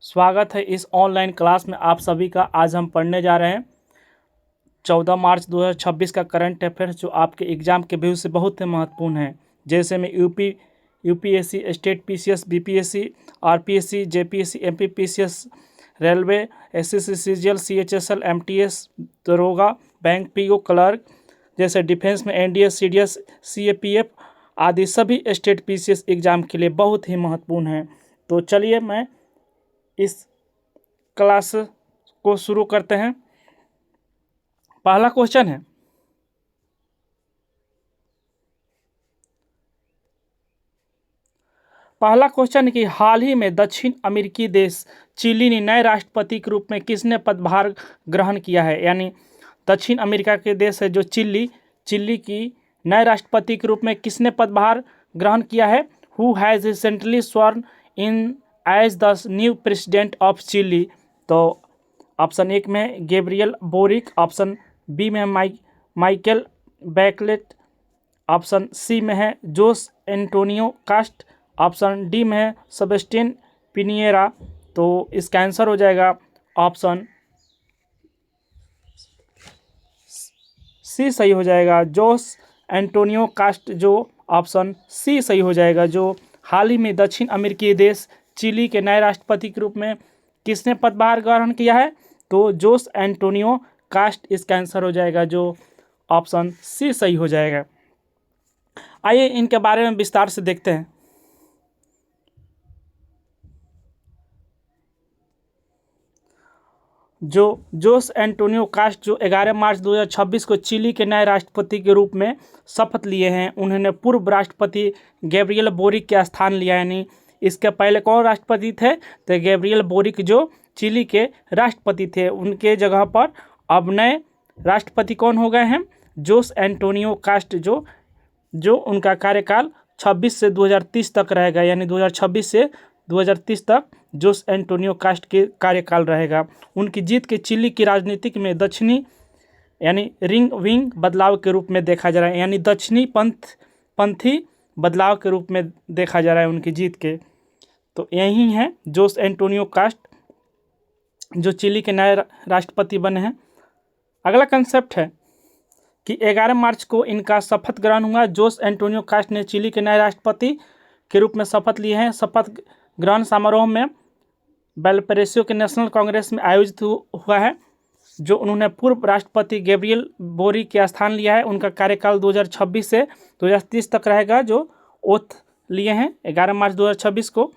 स्वागत है इस ऑनलाइन क्लास में आप सभी का। आज हम पढ़ने जा रहे हैं 14 मार्च 2026 का करंट अफेयर्स, जो आपके एग्ज़ाम के व्यू से बहुत ही महत्वपूर्ण है। जैसे में UPSC, state PCS, BPSC, RPSC, JPSC, MPPCS, railway, SSC, CGL, CHSL, MTS, दरोगा, बैंक पीओ, क्लर्क, जैसे डिफेंस में एनडीए, सीडीएस, सीएपीएफ आदि सभी स्टेट पीसीएस एग्ज़ाम के लिए बहुत ही महत्वपूर्ण है। तो चलिए मैं इस क्लास को शुरू करते हैं। पहला क्वेश्चन है, कि हाल ही में दक्षिण अमेरिकी देश चिली ने नए राष्ट्रपति के रूप में किसने पदभार ग्रहण किया है। यानी दक्षिण अमेरिका के देश है जो चिली की नए राष्ट्रपति के रूप में किसने पदभार ग्रहण किया है। Who has recently sworn in as the new president of Chile. तो ऑप्शन 1 में गैब्रियल बोरिक, ऑप्शन बी में माइकल बैकलेट, ऑप्शन सी में है Jose Antonio Kast, option D में है सेबेस्टियन पिनिएरा। तो इसका आंसर हो जाएगा ऑप्शन सी सही हो जाएगा, जोस एंटोनियो कास्ट। जो ऑप्शन सी सही हो जाएगा, जो हाल ही में दक्षिण अमेरिकी देश चिली के नए राष्ट्रपति के रूप में किसने पदभार ग्रहण किया है। तो जोस एंटोनियो कास्ट इसका आंसर हो जाएगा, जो ऑप्शन सी सही हो जाएगा। आइए इनके बारे में विस्तार से देखते हैं। जो जोस एंटोनियो कास्ट जो 11 मार्च 2026 को चिली के नए राष्ट्रपति के रूप में शपथ लिए हैं, उन्होंने पूर्व राष्ट्रपति गैब्रियल बोरिक का स्थान लिया। यानी इसके पहले कौन राष्ट्रपति थे, तो गैब्रियल बोरिक जो चिली के राष्ट्रपति थे, उनके जगह पर अब नए राष्ट्रपति कौन हो गए हैं, जोस एंटोनियो कास्ट, जो उनका कार्यकाल 26 से 2030 तक रहेगा। यानी 2026 से 2030 तक जोस एंटोनियो कास्ट के कार्यकाल रहेगा। उनकी जीत के चिली की राजनीतिक में दक्षिणी यानी रिंग विंग बदलाव के रूप में देखा जा रहा है। यानी दक्षिणी पंथी बदलाव के रूप में देखा जा रहा है उनकी जीत के। तो यही है जोस एंटोनियो कास्ट जो चिली के नए राष्ट्रपति बने हैं। अगला कंसेप्ट है कि 11 मार्च को इनका शपथ ग्रहण हुआ। जोस एंटोनियो कास्ट ने चिली के नए राष्ट्रपति के रूप में शपथ लिए हैं। शपथ ग्रहण समारोह में वेलपरेसियो के नेशनल कांग्रेस में आयोजित हुआ है, जो उन्होंने पूर्व राष्ट्रपति गैब्रियल बोरिक के स्थान लिया है। उनका कार्यकाल 2026 से 2030 तक रहेगा, जो ओथ लिए हैं 11 मार्च 2026 को।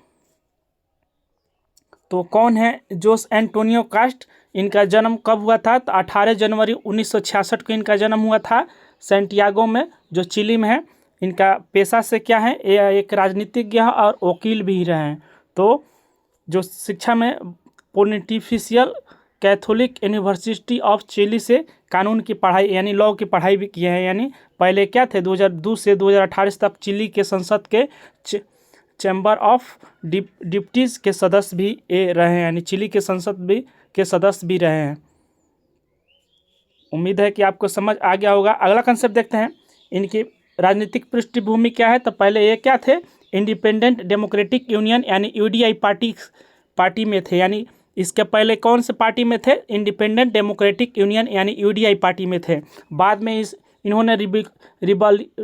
तो कौन है जोस एंटोनियो कास्ट, इनका जन्म कब हुआ था, तो 18 जनवरी 1966 को इनका जन्म हुआ था सैंटियागो में, जो चिली में है। इनका पेशा से क्या है, ये एक राजनीतिज्ञ और वकील भी रहे हैं। तो जो शिक्षा में पोनिटिफिशियल कैथोलिक यूनिवर्सिटी ऑफ चिली से कानून की पढ़ाई यानी लॉ की पढ़ाई भी किए हैं। यानी पहले क्या थे, 2002 से 2018 तक चिली के संसद के चैम्बर ऑफ डिप्टीज के सदस्य भी रहे हैं। यानी चिली के संसद भी के सदस्य भी रहे हैं। उम्मीद है कि आपको समझ आ गया होगा। अगला कंसेप्ट देखते हैं, इनकी राजनीतिक पृष्ठभूमि क्या है। तो पहले ये क्या थे, इंडिपेंडेंट डेमोक्रेटिक यूनियन यानी यूडीआई पार्टी में थे। यानी इसके पहले कौन से पार्टी में थे, इंडिपेंडेंट डेमोक्रेटिक यूनियन यानी यूडीआई पार्टी में थे। बाद में इन्होंने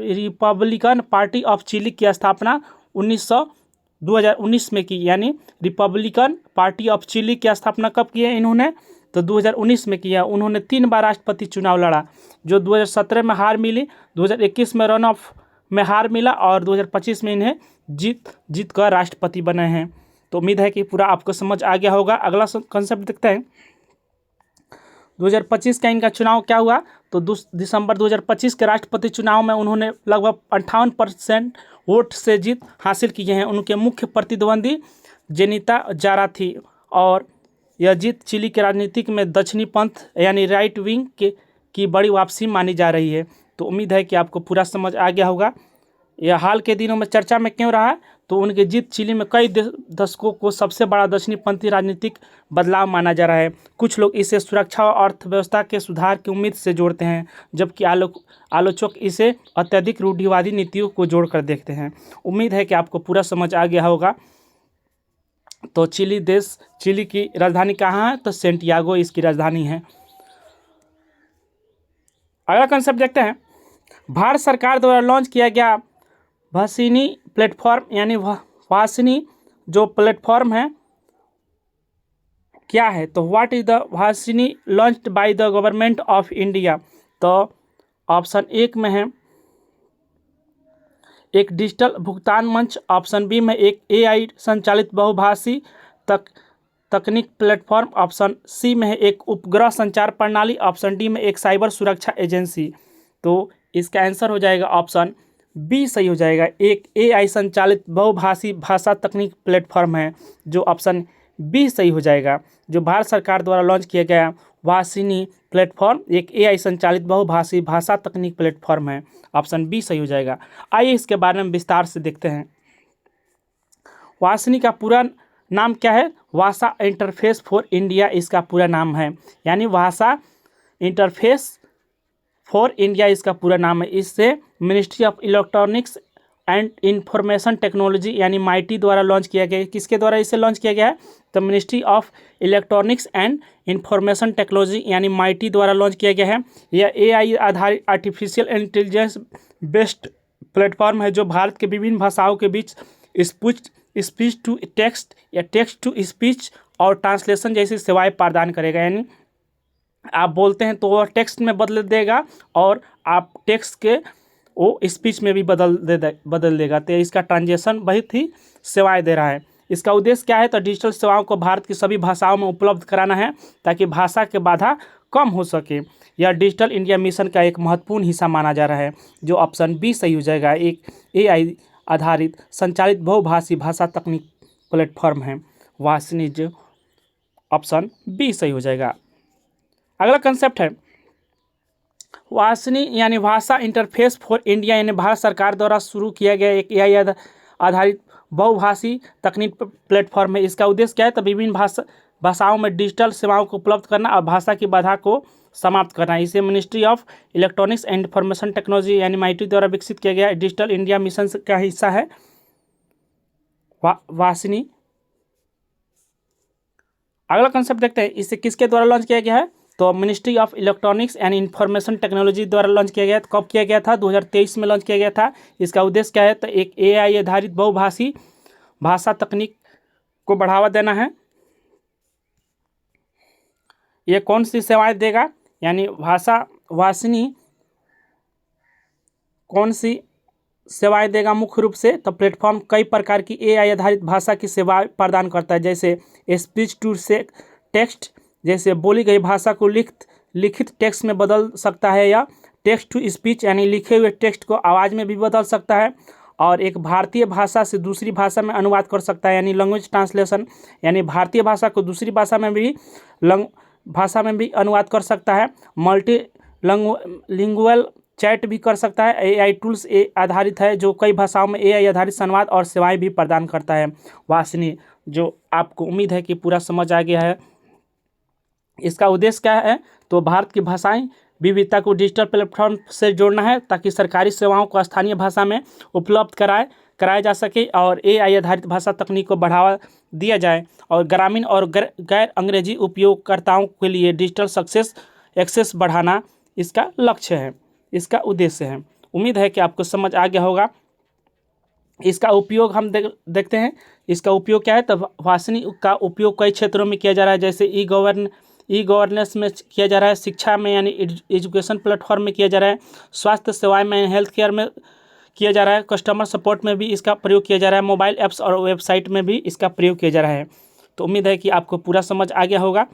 रिपब्लिकन पार्टी ऑफ चिली की स्थापना 2019 में की। यानी रिपब्लिकन पार्टी ऑफ चिली की स्थापना कब की है इन्होंने, तो 2019 में किया। उन्होंने 3 बार राष्ट्रपति चुनाव लड़ा, जो 2017 में हार मिली, 2021 में रन ऑफ में हार मिला और 2025 में इन्हें जीत कर राष्ट्रपति बने हैं। तो उम्मीद है कि पूरा आपको समझ आ गया होगा। अगला कंसेप्ट देखते हैं, 2025 का इनका चुनाव क्या हुआ। तो दिसंबर 2025 के राष्ट्रपति चुनाव में उन्होंने लगभग 58% वोट से जीत हासिल किए हैं। उनके मुख्य प्रतिद्वंदी जेनिता जारा थी, और यह जीत चिली के राजनीतिक में दक्षिणी पंथ यानी राइट विंग की बड़ी वापसी मानी जा रही है। तो उम्मीद है कि आपको पूरा समझ आ गया होगा। यह हाल के दिनों में चर्चा में क्यों रहा, तो उनकी जीत चिली में कई दशकों को सबसे बड़ा दक्षिणपंथी राजनीतिक बदलाव माना जा रहा है। कुछ लोग इसे सुरक्षा और अर्थव्यवस्था के सुधार की उम्मीद से जोड़ते हैं, जबकि आलोचक इसे अत्यधिक रूढ़िवादी नीतियों को जोड़कर देखते हैं। उम्मीद है कि आपको पूरा समझ आ गया होगा। तो चिली की राजधानी कहाँ है? तो सेंटियागो इसकी राजधानी है। अगला कंसेप्ट देखते हैं। भारत सरकार द्वारा लॉन्च किया गया भाषिनी प्लेटफॉर्म यानी भाषिनी जो प्लेटफॉर्म है क्या है? तो what is the Bhashini launched by the government of India? तो ऑप्शन एक में है एक डिजिटल भुगतान मंच, ऑप्शन बी में एक एआई संचालित बहुभाषी तकनीक प्लेटफॉर्म, ऑप्शन सी में है एक उपग्रह संचार प्रणाली, ऑप्शन डी में एक साइबर सुरक्षा एजेंसी। तो इसका आंसर हो जाएगा ऑप्शन बी सही हो जाएगा। एक एआई संचालित बहुभाषी भाषा तकनीक प्लेटफॉर्म है, जो ऑप्शन बी सही हो जाएगा। जो भारत सरकार द्वारा लॉन्च किया गया भाषिनी प्लेटफॉर्म एक एआई संचालित बहुभाषी भाषा तकनीक प्लेटफॉर्म है, ऑप्शन बी सही हो जाएगा। आइए इसके बारे में विस्तार से देखते हैं। भाषिनी का पूरा नाम क्या है? भाषा इंटरफेस फॉर इंडिया इसका पूरा नाम है, यानी भाषा इंटरफेस फॉर इंडिया इसका पूरा नाम है। इससे ministry of electronics and information technology यानी माइटी द्वारा लॉन्च किया गया है। किसके द्वारा इसे लॉन्च किया गया है? तो ministry of electronics and information technology यानी माइटी द्वारा लॉन्च किया गया है। यह एआई आधारित आर्टिफिशियल इंटेलिजेंस बेस्ड प्लेटफॉर्म है, जो भारत के विभिन्न भाषाओं के बीच स्पीच टू टेक्स्ट या टेक्स्ट टू स्पीच और ट्रांसलेशन जैसी सेवाएं प्रदान करेगा। यानी आप बोलते हैं तो वह टेक्स्ट में बदल देगा और आप टेक्स्ट के वो स्पीच में भी बदल देगा। तो इसका ट्रांजेक्शन बहुत ही सेवाएं दे रहा है। इसका उद्देश्य क्या है? तो डिजिटल सेवाओं को भारत की सभी भाषाओं में उपलब्ध कराना है, ताकि भाषा के बाधा कम हो सके। यह डिजिटल इंडिया मिशन का एक महत्वपूर्ण हिस्सा माना जा रहा है, जो ऑप्शन बी सही हो जाएगा। एक एआई आधारित संचालित बहुभाषी भाषा तकनीक प्लेटफॉर्म है भाषिनी, जो ऑप्शन बी सही हो जाएगा। अगला कंसेप्ट है भाषिनी यानी भाषा इंटरफेस फॉर इंडिया यानी भारत सरकार द्वारा शुरू किया गया एक एआई आधारित बहुभाषी तकनीक प्लेटफॉर्म है। इसका उद्देश्य क्या है? तो विभिन्न भाषाओं में डिजिटल सेवाओं को उपलब्ध करना और भाषा की बाधा को समाप्त करना। इसे ministry of electronics and information technology यानी माइटी द्वारा विकसित किया गया डिजिटल इंडिया मिशन का हिस्सा है भाषिनी। अगला कंसेप्ट देखते हैं, इसे किसके द्वारा लॉन्च किया गया है? तो ministry of electronics and information technology द्वारा लॉन्च किया गया। तो कब किया गया था? 2023 में लॉन्च किया गया था। इसका उद्देश्य क्या है? तो एक एआई आधारित बहुभाषी भाषा तकनीक को बढ़ावा देना है। ये कौन सी सेवाएं देगा? यानी भाषिनी कौन सी सेवाएं देगा मुख्य रूप से? तो प्लेटफॉर्म कई प्रकार की एआई आधारित भाषा की सेवाएं प्रदान करता है, जैसे स्पीच टू से टेक्स्ट, जैसे बोली गई भाषा को लिखित टेक्स्ट में बदल सकता है, या टेक्स्ट टू स्पीच यानी लिखे हुए टेक्स्ट को आवाज़ में भी बदल सकता है, और एक भारतीय भाषा से दूसरी भाषा में अनुवाद कर सकता है, यानी लैंग्वेज ट्रांसलेशन, यानी भारतीय भाषा को दूसरी भाषा में भी अनुवाद कर सकता है। मल्टी लिंगुअल चैट भी कर सकता है। एआई टूल्स आधारित है, जो कई भाषाओं में एआई आधारित संवाद और सेवाएं भी प्रदान करता है भाषिनी, जो आपको उम्मीद है कि पूरा समझ आ गया है। इसका उद्देश्य क्या है? तो भारत की भाषाएं विविधता को डिजिटल प्लेटफॉर्म से जोड़ना है, ताकि सरकारी सेवाओं को स्थानीय भाषा में उपलब्ध कराया जा सके और एआई आधारित भाषा तकनीक को बढ़ावा दिया जाए, और ग्रामीण और गैर अंग्रेजी उपयोगकर्ताओं के लिए डिजिटल एक्सेस बढ़ाना इसका लक्ष्य है, इसका उद्देश्य है। उम्मीद है कि आपको समझ आ गया होगा। इसका उपयोग हम देखते हैं। इसका उपयोग क्या है? तो भाषिनी का उपयोग कई क्षेत्रों में किया जा रहा है, जैसे ई गवर्नेंस में किया जा रहा है, शिक्षा में यानी एजुकेशन प्लेटफॉर्म में किया जा रहा है, स्वास्थ्य सेवाएं में, हेल्थ केयर में किया जा रहा है, कस्टमर सपोर्ट में भी इसका प्रयोग किया जा रहा है, मोबाइल ऐप्स और वेबसाइट में भी इसका प्रयोग किया जा रहा है। तो उम्मीद है कि आपको पूरा समझ आ गया होगा।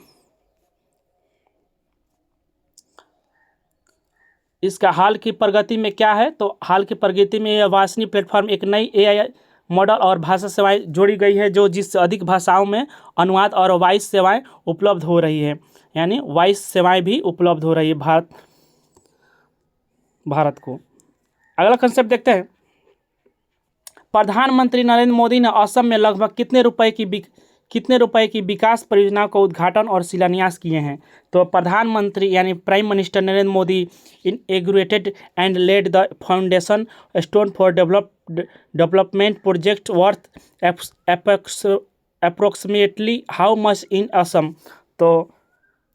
इसका हाल की प्रगति में क्या है? तो हाल की प्रगति में यह भाषिनी प्लेटफॉर्म एक नई एआई मॉडल और भाषा सेवाएं जोड़ी गई है, जो जिससे अधिक भाषाओं में अनुवाद और वॉइस सेवाएं उपलब्ध हो रही है, यानी वॉइस सेवाएं भी उपलब्ध हो रही है भारत को। अगला कंसेप्ट देखते हैं। प्रधानमंत्री नरेंद्र मोदी ने असम में लगभग कितने रुपए की विकास परियोजनाओं का उद्घाटन और शिलान्यास किए हैं? तो प्रधानमंत्री यानी prime minister Narendra Modi inaugurated and laid the foundation stone for development project worth approximately how much in Assam? तो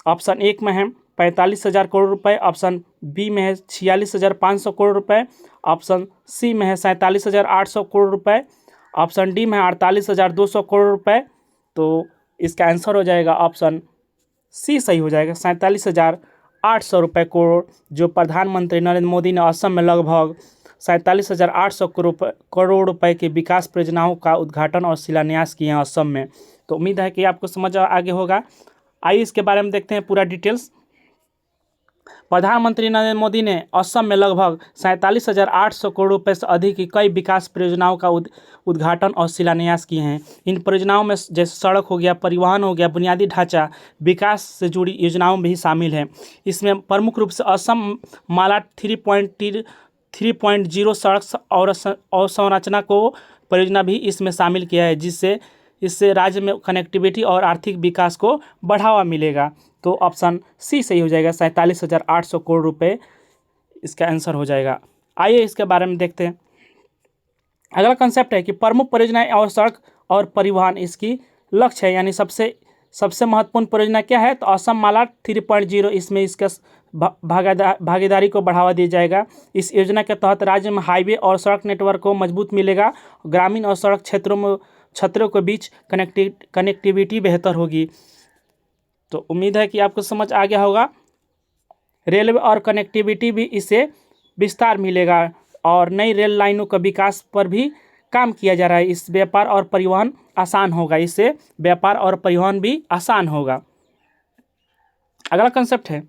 ऑप्शन 1 में है 45,000 करोड़ रुपए, ऑप्शन बी में है 46,500 करोड़ रुपए, ऑप्शन सी में है 47,800 करोड़ रुपए, ऑप्शन डी में है 48,200 करोड़ रुपए। तो इसका आंसर हो जाएगा ऑप्शन सी सही हो जाएगा, 47,800 रुपये करोड़, जो प्रधानमंत्री नरेंद्र मोदी ने असम में लगभग 47,800 करोड़ रुपए के विकास परियोजनाओं का उद्घाटन और शिलान्यास किए हैं असम में। तो उम्मीद है कि आपको समझ आगे होगा। आइए इसके बारे में देखते हैं पूरा डिटेल्स। प्रधानमंत्री नरेंद्र मोदी ने असम में लगभग 47,800 करोड़ रुपए से अधिक की कई विकास परियोजनाओं का उद्घाटन और शिलान्यास किए हैं। इन परियोजनाओं में जैसे सड़क हो गया, परिवहन हो गया, बुनियादी ढांचा विकास से जुड़ी योजनाओं भी शामिल हैं। इसमें प्रमुख रूप से असम माला 3.0 सड़क और संरचना को परियोजना भी इसमें शामिल किया है, इससे राज्य में कनेक्टिविटी और आर्थिक विकास को बढ़ावा मिलेगा। तो ऑप्शन सी सही हो जाएगा, 47,800 करोड़ रुपए इसका आंसर हो जाएगा। आइए इसके बारे में देखते हैं। अगला कंसेप्ट है कि प्रमुख परियोजनाएं और सड़क और परिवहन इसकी लक्ष्य है, यानी सबसे महत्वपूर्ण परियोजना क्या है? तो असम माला 3.0, इसमें इसका भागीदारी को बढ़ावा दिया जाएगा। इस योजना के तहत राज्य में हाईवे और सड़क नेटवर्क को मजबूत मिलेगा। ग्रामीण और सड़क क्षेत्रों के बीच कनेक्टिविटी बेहतर होगी। तो उम्मीद है कि आपको समझ आ गया होगा। रेलवे और कनेक्टिविटी भी इससे विस्तार मिलेगा और नई रेल लाइनों का विकास पर भी काम किया जा रहा है। इस व्यापार और परिवहन आसान होगा, इससे व्यापार और परिवहन भी आसान होगा। अगला कंसेप्ट है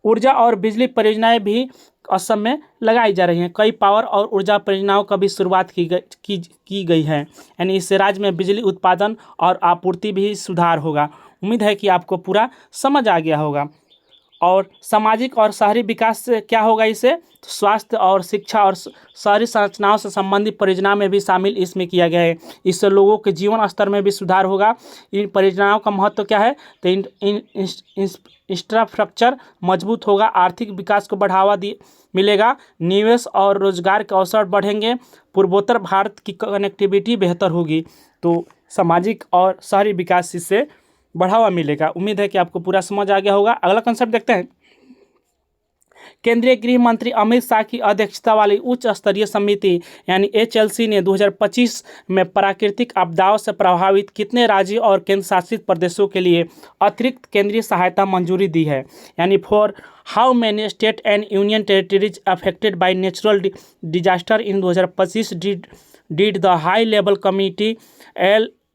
ऊर्जा और बिजली परियोजनाएं भी असम में लगाई जा रही हैं। कई पावर और ऊर्जा परियोजनाओं का भी शुरुआत की गई है, यानी इससे राज्य में बिजली उत्पादन और आपूर्ति भी सुधार होगा। उम्मीद है कि आपको पूरा समझ आ गया होगा। और सामाजिक और शहरी विकास से क्या होगा? इससे तो स्वास्थ्य और शिक्षा और शहरी संरचनाओं से संबंधित परियोजना में भी शामिल इसमें किया गया है। इससे लोगों के जीवन स्तर में भी सुधार होगा। इन परियोजनाओं का महत्व क्या है? तो इंफ्रास्ट्रक्चर मजबूत होगा, आर्थिक विकास को बढ़ावा मिलेगा, निवेश और रोजगार के अवसर बढ़ेंगे, पूर्वोत्तर भारत की कनेक्टिविटी बेहतर होगी। तो सामाजिक और शहरी विकास इससे बढ़ावा मिलेगा। उम्मीद है कि आपको पूरा समझ आ गया होगा। अगला कंसेप्ट देखते हैं। केंद्रीय गृह मंत्री अमित शाह की अध्यक्षता वाली उच्च स्तरीय समिति यानी HLC ने 2025 में प्राकृतिक आपदाओं से प्रभावित कितने राज्यों और केंद्र शासित प्रदेशों के लिए अतिरिक्त केंद्रीय सहायता मंजूरी दी है, यानी for how many state and union territories affected by natural disaster in 2025 did the high level committee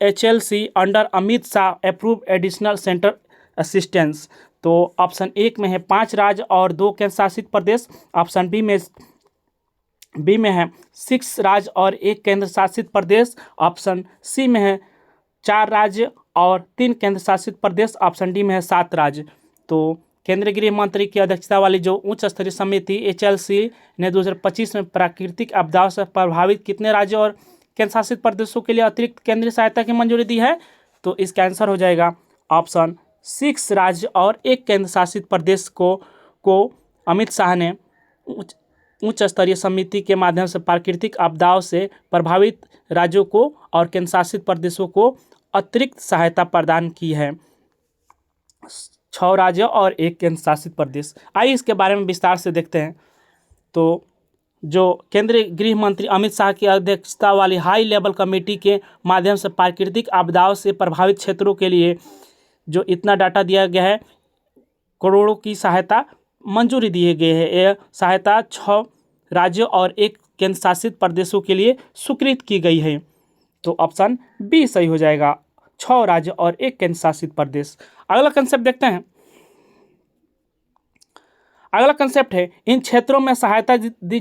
HLC under Amit Shah approve additional centre assistance. तो ऑप्शन 1 में है 5 राज्य और 2 केंद्र शासित प्रदेश, ऑप्शन बी में है 6 राज्य और 1 केंद्र शासित प्रदेश, ऑप्शन सी में है 4 राज्य और 3 केंद्र शासित प्रदेश, ऑप्शन डी में है 7 राज्य। तो केंद्रीय गृह मंत्री की अध्यक्षता वाली जो उच्च स्तरीय समिति HLC ने 2025 में प्राकृतिक आपदाओं से प्रभावित कितने राज्यों और केंद्र शासित प्रदेशों के लिए अतिरिक्त केंद्रीय सहायता की मंजूरी दी है? तो इसका आंसर हो जाएगा ऑप्शन 6 राज्य और 1 केंद्र शासित प्रदेश को अमित शाह ने उच्च स्तरीय समिति के माध्यम से प्राकृतिक आपदाओं से प्रभावित राज्यों को और केंद्र शासित प्रदेशों को अतिरिक्त सहायता प्रदान की है। 6 राज्य और 1 केंद्र शासित प्रदेश। आइए इसके बारे में विस्तार से देखते हैं। तो जो केंद्रीय गृह मंत्री अमित शाह की अध्यक्षता वाली हाई लेवल कमेटी के माध्यम से प्राकृतिक आपदाओं से प्रभावित क्षेत्रों के लिए जो इतना डाटा दिया गया है, करोड़ों की सहायता मंजूरी दी गई है। यह सहायता 6 राज्यों और 1 केंद्र शासित प्रदेशों के लिए स्वीकृत की गई है। तो ऑप्शन बी सही हो जाएगा, 6 राज्य और 1 केंद्र शासित प्रदेश। अगला कंसेप्ट देखते हैं। अगला कंसेप्ट है इन क्षेत्रों में सहायता दी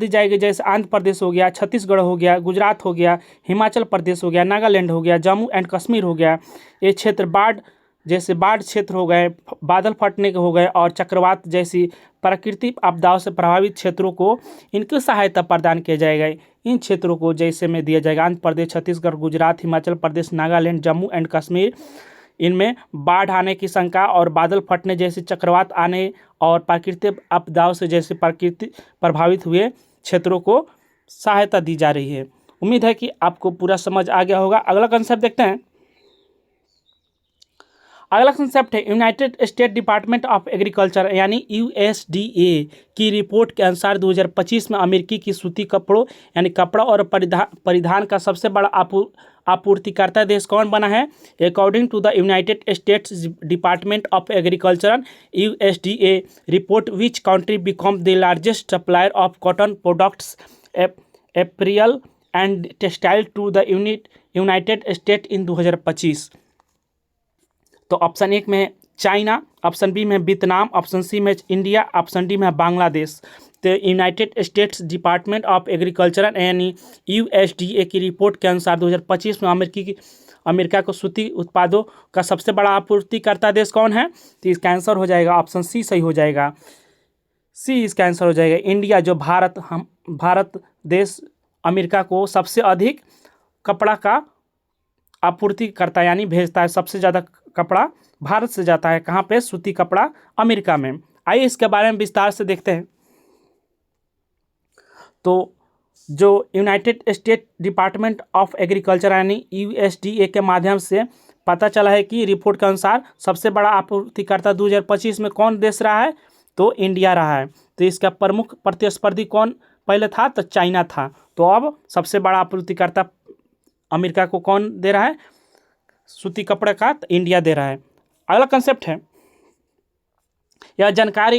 जाएगी जैसे आंध्र प्रदेश हो गया, छत्तीसगढ़ हो गया, गुजरात हो गया, हिमाचल प्रदेश हो गया, नागालैंड हो गया, जम्मू एंड कश्मीर हो गया। ये क्षेत्र बाढ़ क्षेत्र हो गए, बादल फटने के हो गए और चक्रवात जैसी प्राकृतिक आपदाओं से प्रभावित क्षेत्रों को इनकी सहायता प्रदान किया जाएगा। इन क्षेत्रों को जैसे में दिया जाएगा आंध्र प्रदेश, छत्तीसगढ़, गुजरात, हिमाचल प्रदेश, नागालैंड, जम्मू एंड कश्मीर। इनमें बाढ़ आने की शंका और बादल फटने जैसे चक्रवात आने और प्राकृतिक आपदाओं से जैसे प्रभावित हुए क्षेत्रों को सहायता दी जा रही है। उम्मीद है कि आपको पूरा समझ आ गया होगा। अगला कंसेप्ट देखते हैं। अगला कंसेप्ट है United state department of agriculture यानी यूएसडीए की रिपोर्ट के अनुसार 2025 में अमेरिकी की सूती कपड़ों यानी कपड़ा और परिधान का सबसे बड़ा आपूर्तिकर्ता देश कौन बना है? According to the United States department of agriculture USDA report which country become the largest supplier of cotton products apparel and textile to the United State in 2025। तो ऑप्शन 1 में है चाइना, ऑप्शन बी में Vietnam, option C में India, option D में बांग्लादेश। तो United States department of agriculture यानी USDA की report के अनुसार 2025 में अमेरिका को सूती उत्पादों का सबसे बड़ा आपूर्तिकर्ता देश कौन है? तो इसका आंसर हो जाएगा ऑप्शन सी सही हो जाएगा। सी इसका आंसर हो जाएगा इंडिया। जो भारत देश अमेरिका को सबसे अधिक कपड़ा का आपूर्ति करता है यानी भेजता है। सबसे ज़्यादा कपड़ा भारत से जाता है कहाँ पे? सूती कपड़ा अमेरिका में। आइए इसके बारे में विस्तार से देखते हैं। तो जो United state department of agriculture यानी यूएसडीए के माध्यम से पता चला है कि रिपोर्ट के अनुसार सबसे बड़ा आपूर्तिकर्ता 2025 में कौन देश रहा है? तो इंडिया रहा है। तो इसका प्रमुख प्रतिस्पर्धी कौन पहले था? तो चाइना था। तो अब सबसे बड़ा आपूर्तिकर्ता अमेरिका को कौन दे रहा है सूती कपड़े का? तो इंडिया दे रहा है। अगला कंसेप्ट है, यह जानकारी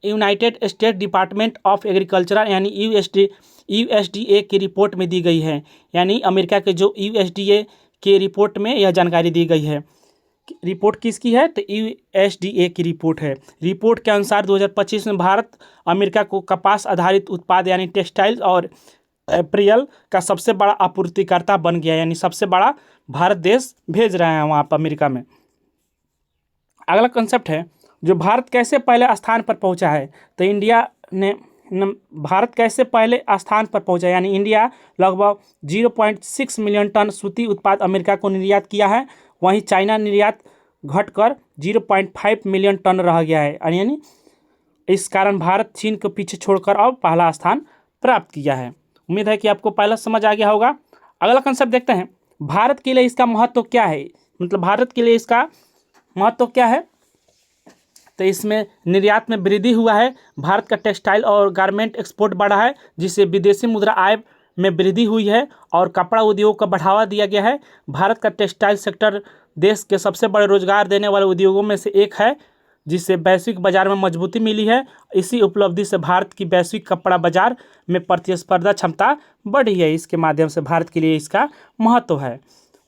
United state department of agriculture यानी यूएसडीए की रिपोर्ट में दी गई है। यानी अमेरिका के जो यूएसडीए के रिपोर्ट में यह जानकारी दी गई है। रिपोर्ट किसकी है? तो यूएसडीए की रिपोर्ट है। रिपोर्ट के अनुसार 2025 में भारत अमेरिका को कपास आधारित उत्पाद यानी टेक्सटाइल और अप्रैल का सबसे बड़ा आपूर्तिकर्ता बन गया। यानी सबसे बड़ा भारत देश भेज रहे हैं वहाँ पर अमेरिका में। अगला कंसेप्ट है, जो भारत कैसे पहले स्थान पर पहुँचा है? तो इंडिया ने भारत कैसे पहले स्थान पर पहुँचा? यानी इंडिया लगभग 0.6 मिलियन टन सूती उत्पाद अमेरिका को निर्यात किया है। वहीं चाइना निर्यात घटकर 0.5 मिलियन टन रह गया है। यानी इस कारण भारत चीन को पीछे छोड़कर अब पहला स्थान प्राप्त किया है। उम्मीद है कि आपको पहला समझ आ गया होगा। अगला कंसेप्ट देखते हैं, भारत के लिए इसका महत्व क्या है? मतलब भारत के लिए इसका महत्व क्या है? तो इसमें निर्यात में वृद्धि हुआ है। भारत का टेक्सटाइल और गारमेंट एक्सपोर्ट बढ़ा है जिससे विदेशी मुद्रा आय में वृद्धि हुई है और कपड़ा उद्योग को बढ़ावा दिया गया है। भारत का टेक्सटाइल सेक्टर देश के सबसे बड़े रोजगार देने वाले उद्योगों में से एक है जिससे वैश्विक बाजार में मजबूती मिली है। इसी उपलब्धि से भारत की वैश्विक कपड़ा बाजार में प्रतिस्पर्धा क्षमता बढ़ी है। इसके माध्यम से भारत के लिए इसका महत्व है।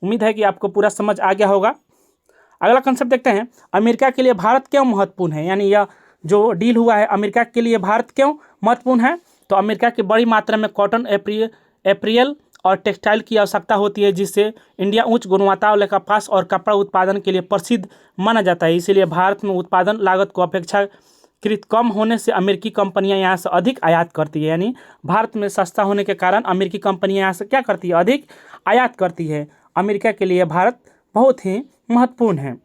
उम्मीद है कि आपको पूरा समझ आ गया होगा। अगला कंसेप्ट देखते हैं, अमेरिका के लिए भारत क्यों महत्वपूर्ण है? यानी यह जो डील हुआ है अमेरिका के लिए भारत क्यों महत्वपूर्ण है? तो अमेरिका की बड़ी मात्रा में कॉटन एप्रियल और टेक्सटाइल की आवश्यकता होती है जिससे इंडिया उच्च गुणवत्ता वाले कपास और कपड़ा उत्पादन के लिए प्रसिद्ध माना जाता है। इसीलिए भारत में उत्पादन लागत को अपेक्षाकृत कम होने से अमेरिकी कंपनियां यहाँ से अधिक आयात करती है। यानी भारत में सस्ता होने के कारण अमेरिकी कंपनियां यहाँ से क्या करती है? अधिक आयात करती है। अमेरिका के लिए भारत बहुत ही महत्वपूर्ण है।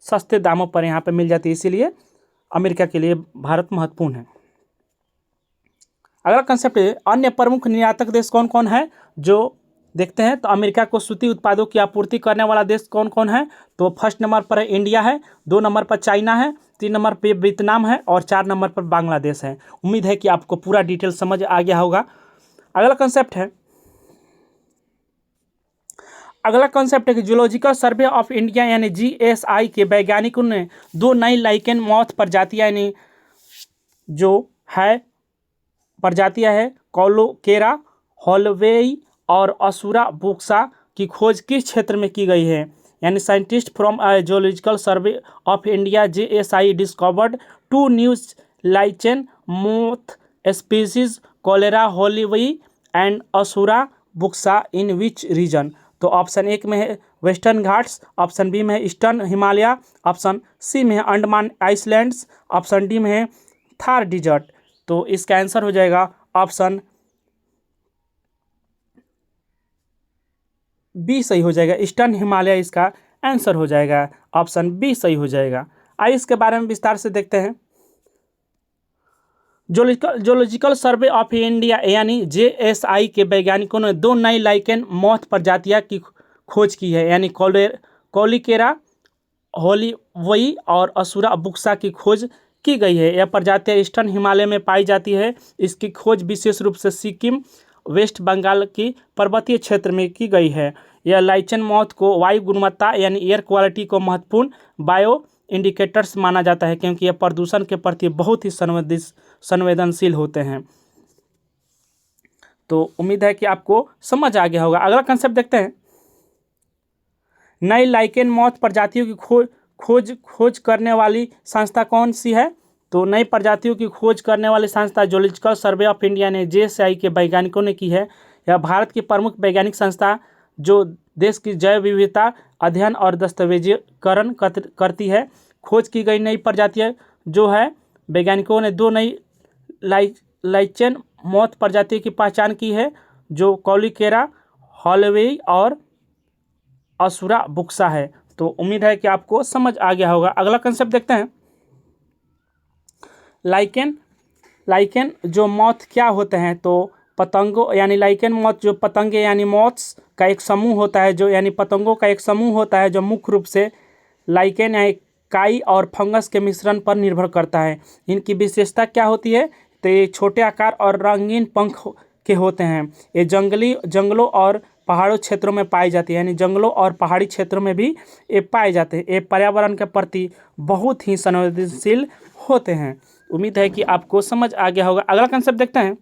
सस्ते दामों पर यहाँ पर मिल जाती है, इसीलिए अमेरिका के लिए भारत महत्वपूर्ण है। अगला कंसेप्ट है, अन्य प्रमुख निर्यातक देश कौन कौन है? जो देखते हैं तो अमेरिका को सूती उत्पादों की आपूर्ति करने वाला देश कौन कौन है? तो फर्स्ट नंबर पर है इंडिया है, 2 नंबर पर चाइना है, 3 नंबर पर वियतनाम है और 4 नंबर पर बांग्लादेश है। उम्मीद है कि आपको पूरा डिटेल समझ आ गया होगा। अगला कंसेप्ट है, कि जूलॉजिकल सर्वे ऑफ इंडिया यानी जीएसआई के वैज्ञानिकों ने 2 नई लाइकेन मॉथ प्रजातियाँ यानी जो है प्रजातियाँ है कोलोकेरा हॉलवेई और असुरा बुक्सा की खोज किस क्षेत्र में की गई है? यानी scientist from zoological survey of India GSI discovered 2 new lichen moth species collera hollowayi and asura buxa in which region? तो ऑप्शन 1 में है वेस्टर्न घाट्स, ऑप्शन बी में है ईस्टर्न हिमालय, ऑप्शन सी में है अंडमान आइसलैंड्स, ऑप्शन डी में है थार डिजर्ट। तो इसका आंसर हो जाएगा ऑप्शन बी सही हो जाएगा। ईस्टर्न हिमालय इसका आंसर हो जाएगा। ऑप्शन बी सही हो जाएगा। आइए इसके बारे में विस्तार से देखते हैं। जोलॉजिकल सर्वे ऑफ इंडिया यानी JSI के वैज्ञानिकों ने 2 नई लाइकेन मॉथ प्रजातियां की खोज की है, यानी कॉलिकेरा होलीवोई और असुरा बुक्सा की खोज की गई है। यह प्रजातियां ईस्टर्न हिमालय में पाई जाती है। इसकी खोज विशेष रूप से सिक्किम, वेस्ट बंगाल की पर्वतीय क्षेत्र में की गई है। यह लाइचेन मॉथ को वायु गुणवत्ता यानी एयर क्वालिटी को महत्वपूर्ण बायो इंडिकेटर्स माना जाता है, क्योंकि यह प्रदूषण के प्रति बहुत ही संवेदनशील होते हैं। तो उम्मीद है कि आपको समझ आ गया होगा। अगला कंसेप्ट देखते हैं। नई लाइकेन मॉथ प्रजातियों की खोज करने वाली संस्था कौन सी है? तो नई प्रजातियों की खोज करने वाली संस्था जूलॉजिकल सर्वे ऑफ इंडिया ने JSI के वैज्ञानिकों ने की है। यह भारत की प्रमुख वैज्ञानिक संस्था जो देश की जैव विविधता अध्ययन और दस्तावेजीकरण करती है। खोज की गई नई प्रजातियां जो है, वैज्ञानिकों ने 2 नई लाइचेन मॉथ प्रजातियों की पहचान की है, जो कॉलिकेरा होलीवोई और असुरा बुक्सा है। तो उम्मीद है कि आपको समझ आ गया होगा। अगला कंसेप्ट देखते हैं। लाइकेन जो मॉथ क्या होते हैं? तो पतंगों यानी लाइकेन मॉथ जो पतंगे यानी मॉथ्स का एक समूह होता है, जो यानी पतंगों का एक समूह होता है, जो मुख्य रूप से लाइकेन या काई और फंगस के मिश्रण पर निर्भर करता है। इनकी विशेषता क्या होती है? तो ये छोटे आकार और रंगीन पंख के होते हैं। ये जंगलों और पहाड़ों क्षेत्रों में पाई जाती है, यानी जंगलों और पहाड़ी क्षेत्रों में भी ये पाए जाते हैं। ये पर्यावरण के प्रति बहुत ही संवेदनशील होते हैं। उम्मीद है कि आपको समझ आ गया होगा। अगला कंसेप्ट देखते हैं।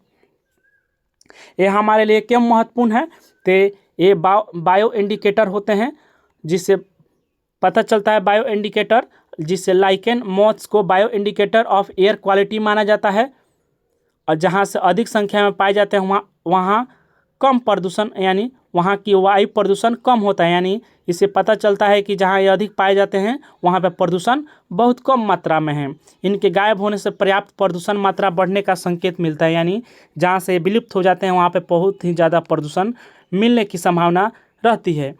ये हमारे लिए क्यों महत्वपूर्ण है? तो ये बायो इंडिकेटर होते हैं, जिससे पता चलता है बायो इंडिकेटर, जिससे लाइकेन मॉथ्स को bio indicator of air quality माना जाता है। और जहाँ से अधिक संख्या में पाए जाते हैं वहाँ कम प्रदूषण यानी वहाँ की वायु प्रदूषण कम होता है। यानी इससे पता चलता है कि जहाँ ये अधिक पाए जाते हैं वहाँ पर प्रदूषण बहुत कम मात्रा में है। इनके गायब होने से पर्याप्त प्रदूषण मात्रा बढ़ने का संकेत मिलता है, यानी जहाँ से विलुप्त हो जाते हैं वहाँ पर बहुत ही ज़्यादा प्रदूषण मिलने की संभावना रहती है।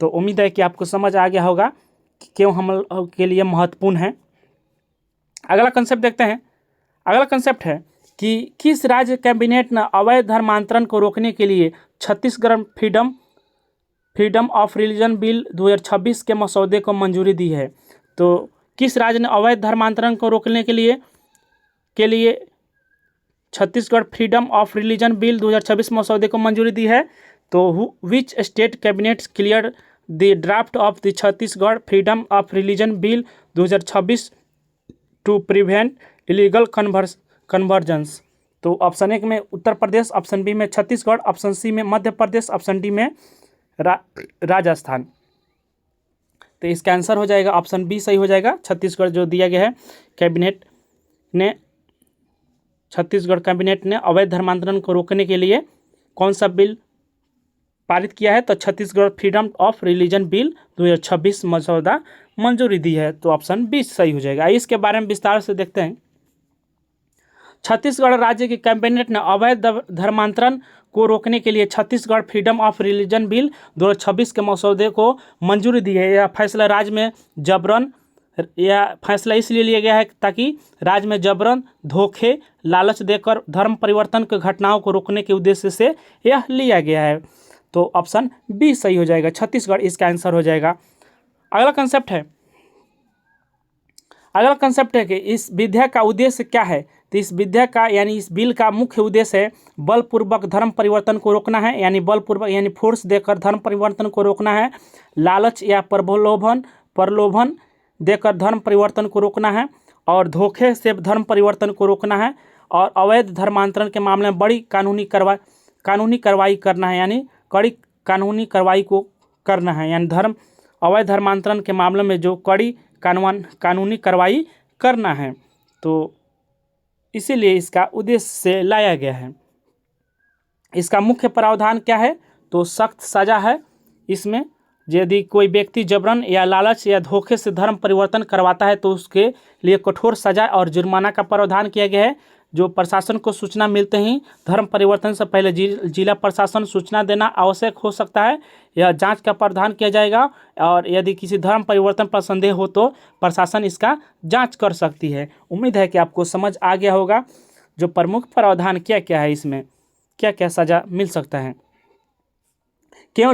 तो उम्मीद है कि आपको समझ आ गया होगा कि क्यों हम के लिए महत्वपूर्ण है। अगला कंसेप्ट देखते हैं। अगला कंसेप्ट है कि किस राज्य कैबिनेट ने अवैध धर्मांतरण को रोकने के लिए Chhattisgarh freedom of religion bill 2026 के मसौदे को मंजूरी दी है? तो किस राज्य ने अवैध धर्मांतरण को रोकने के लिए Chhattisgarh freedom of religion bill 2026 मसौदे को मंजूरी दी है? तो which state cabinets clear the draft of the Chhattisgarh freedom of religion bill 2026 to prevent illegal conversions? तो ऑप्शन 1 में उत्तर प्रदेश, ऑप्शन बी में छत्तीसगढ़, ऑप्शन सी में मध्य प्रदेश, ऑप्शन डी में राजस्थान। तो इसका आंसर हो जाएगा ऑप्शन बी सही हो जाएगा। छत्तीसगढ़ जो दिया गया है, छत्तीसगढ़ कैबिनेट ने अवैध धर्मांतरण को रोकने के लिए कौन सा बिल पारित किया है? तो Chhattisgarh freedom of religion bill 2026 मसौदा मंजूरी दी है। तो ऑप्शन बी सही हो जाएगा। इसके बारे में विस्तार से देखते हैं। छत्तीसगढ़ राज्य की कैबिनेट ने अवैध धर्मांतरण को रोकने के लिए Chhattisgarh freedom of religion bill 2026 के मसौदे को मंजूरी दी है। यह फैसला राज्य में जबरन फैसला इसलिए लिया गया है ताकि राज्य में जबरन, धोखे, लालच देकर धर्म परिवर्तन की घटनाओं को रोकने के उद्देश्य से यह लिया गया है। तो ऑप्शन बी सही हो जाएगा, छत्तीसगढ़ इसका आंसर हो जाएगा। अगला कंसेप्ट है कि इस विधेयक का उद्देश्य क्या है? तो इस विधेयक का यानी इस बिल का मुख्य उद्देश्य है बलपूर्वक धर्म परिवर्तन को रोकना है, यानी बलपूर्वक यानी फोर्स देकर धर्म परिवर्तन को रोकना है। लालच या प्रलोभन देकर धर्म परिवर्तन को रोकना है, और धोखे से धर्म परिवर्तन को रोकना है, और अवैध धर्मांतरण के मामले में बड़ी कानूनी कार्रवाई करना है, यानी कड़ी कानूनी कार्रवाई को करना है। यानी अवैध धर्मांतरण के मामले में जो कड़ी कानूनी कार्रवाई करना है। तो इसीलिए इसका उद्देश्य से लाया गया है। इसका मुख्य प्रावधान क्या है? तो सख्त सजा है इसमें। यदि कोई व्यक्ति जबरन या लालच या धोखे से धर्म परिवर्तन करवाता है तो उसके लिए कठोर सजा और जुर्माना का प्रावधान किया गया है। जो प्रशासन को सूचना मिलते ही धर्म परिवर्तन से पहले जिला प्रशासन सूचना देना आवश्यक हो सकता है। यह जांच का प्रावधान किया जाएगा, और यदि किसी धर्म परिवर्तन पर संदेह हो तो प्रशासन इसका जांच कर सकती है। उम्मीद है कि आपको समझ आ गया होगा। जो प्रमुख प्रावधान क्या क्या है, इसमें क्या क्या सज़ा मिल सकता है, क्यों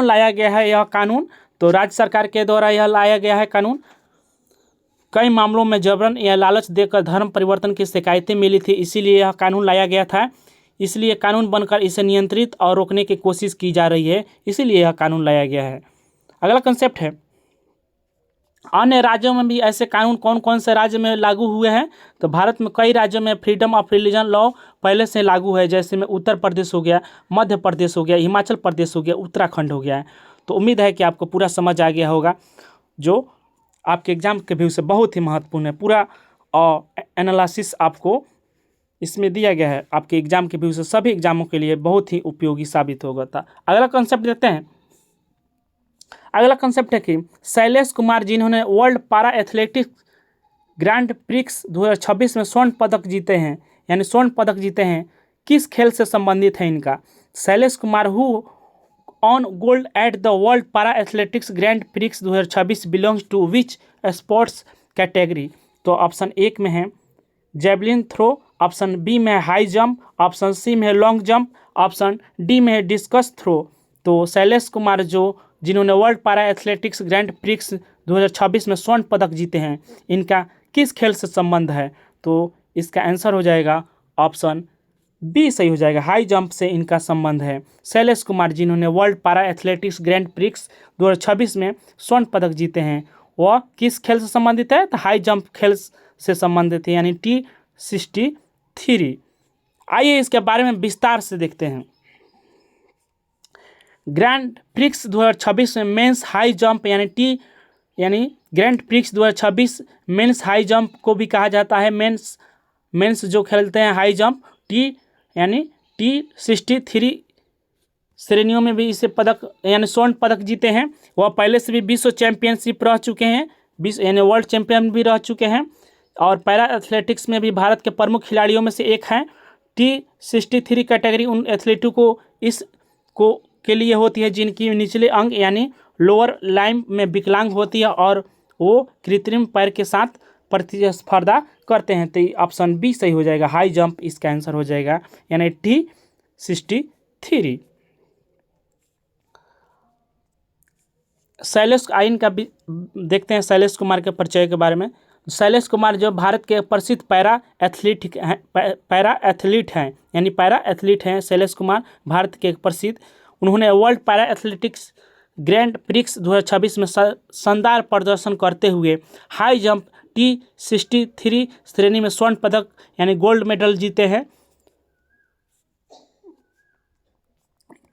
लाया गया है यह कानून। तो राज्य सरकार के द्वारा यह लाया गया है कानून। कई मामलों में जबरन या लालच देकर धर्म परिवर्तन की शिकायतें मिली थी, इसीलिए यह कानून लाया गया था। इसलिए कानून बनकर इसे नियंत्रित और रोकने की कोशिश की जा रही है, इसीलिए यह कानून लाया गया है। अगला कंसेप्ट है, अन्य राज्यों में भी ऐसे कानून कौन कौन से राज्य में लागू हुए हैं। तो भारत में कई राज्यों में फ्रीडम ऑफ रिलीजन लॉ पहले से लागू है, जैसे में उत्तर प्रदेश हो गया, मध्य प्रदेश हो गया, हिमाचल प्रदेश हो गया, उत्तराखंड हो गया है। तो उम्मीद है कि आपको पूरा समझ आ गया होगा, जो आपके एग्जाम के व्यू से बहुत ही महत्वपूर्ण है। पूरा एनालिसिस आपको इसमें दिया गया है, आपके एग्जाम के व्यू से सभी एग्जामों के लिए बहुत ही उपयोगी साबित होगा था। अगला कंसेप्ट देखते हैं। अगला कंसेप्ट है कि शैलेश कुमार जिन्होंने world para athletics grand prix 2026 में स्वर्ण पदक जीते हैं, यानी स्वर्ण पदक जीते हैं, किस खेल से संबंधित है इनका। Shailesh Kumar who won gold at the world para athletics grand prix 2026 belongs to which sports category. तो ऑप्शन 1 में है जेवलिन थ्रो, ऑप्शन बी में है हाई जंप, ऑप्शन सी में है लॉन्ग जंप, ऑप्शन डी में है डिस्कस थ्रो। तो शैलेश कुमार जिन्होंने world para athletics grand prix 2026 में स्वर्ण पदक जीते हैं, इनका किस खेल से संबंध है। तो इसका आंसर हो जाएगा ऑप्शन बी सही हो जाएगा, हाई जंप से इनका संबंध है। शैलेश कुमार जिन्होंने world para athletics grand prix 2026 में स्वर्ण पदक जीते हैं, वह किस खेल से संबंधित है। तो हाई जंप खेल से संबंधित है, यानी T63। आइए इसके बारे में विस्तार से देखते हैं। ग्रैंड प्रिक्स 2026 में मेंस हाई जंप यानी grand prix 2026 mains high jump को भी कहा जाता है। मेंस जो खेलते हैं हाई जंप T63 श्रेणियों में भी इसे पदक यानी स्वर्ण पदक जीते हैं। वह पहले से भी विश्व चैंपियनशिप रह चुके हैं, यानी वर्ल्ड चैंपियन भी रह चुके हैं। और पैरा एथलेटिक्स में भी भारत के प्रमुख खिलाड़ियों में से एक हैं। T63 कैटेगरी उन एथलीटों को के लिए होती है जिनकी निचले अंग यानी लोअर लाइम में विकलांग होती है और वो कृत्रिम पैर के साथ प्रतिस्पर्धा करते हैं। तो ऑप्शन बी सही हो जाएगा, हाई जंप इसका आंसर हो जाएगा, यानी T63। शैलेश आइन का भी देखते हैं, शैलेश कुमार के परिचय के बारे में। शैलेश कुमार जो भारत के प्रसिद्ध पैरा एथलीट हैं शैलेश कुमार भारत के प्रसिद्ध। उन्होंने world para athletics grand prix 2026 में शानदार प्रदर्शन करते हुए हाई जंप T63 श्रेणी में स्वर्ण पदक यानी गोल्ड मेडल जीते हैं।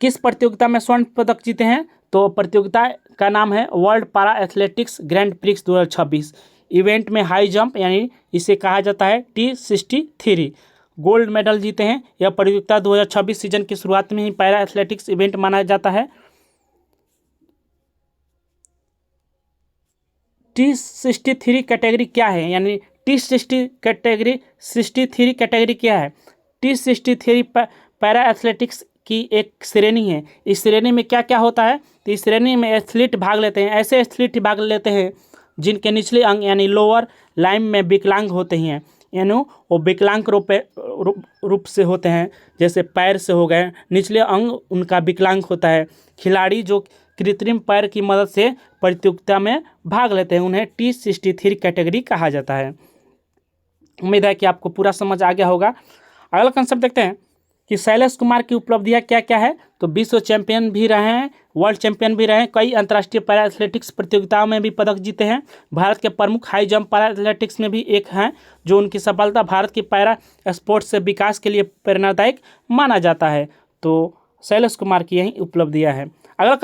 किस प्रतियोगिता में स्वर्ण पदक जीते हैं। तो प्रतियोगिता का नाम है world para athletics grand prix 2026। Event में हाई जंप यानी इसे कहा जाता है T63 गोल्ड मेडल जीते हैं। यह प्रतियोगिता 2026 सीजन की शुरुआत में ही पैरा एथलेटिक्स इवेंट माना जाता है। T63 कैटेगरी क्या है, यानी T63 कैटेगरी क्या है। T63 पैरा एथलेटिक्स की एक श्रेणी है। इस श्रेणी में क्या क्या होता है। तो इस श्रेणी में एथलीट भाग लेते हैं, ऐसे एथलीट भाग लेते हैं जिनके निचले अंग यानी लोअर लाइम में विकलांग होते हैं, यानी वो विकलांग रूप से होते हैं, जैसे पैर से हो गए, निचले अंग उनका विकलांग होता है। खिलाड़ी जो कृत्रिम पैर की मदद से प्रतियोगिता में भाग लेते हैं उन्हें T63 कैटेगरी कहा जाता है। उम्मीद है कि आपको पूरा समझ आ गया होगा। अगला कंसेप्ट देखते हैं कि शैलेश कुमार की उपलब्धियां क्या क्या है। तो विश्व चैंपियन भी रहे हैं, वर्ल्ड चैंपियन भी रहे हैं, कई अंतर्राष्ट्रीय पैरा एथलेटिक्स प्रतियोगिताओं में भी पदक जीते हैं। भारत के प्रमुख हाई जंप पैरा एथलेटिक्स में भी एक हैं, जो उनकी सफलता भारत की पैरा स्पोर्ट्स से विकास के लिए प्रेरणादायक माना जाता है। तो शैलेश कुमार की यही उपलब्धियां हैं। अगला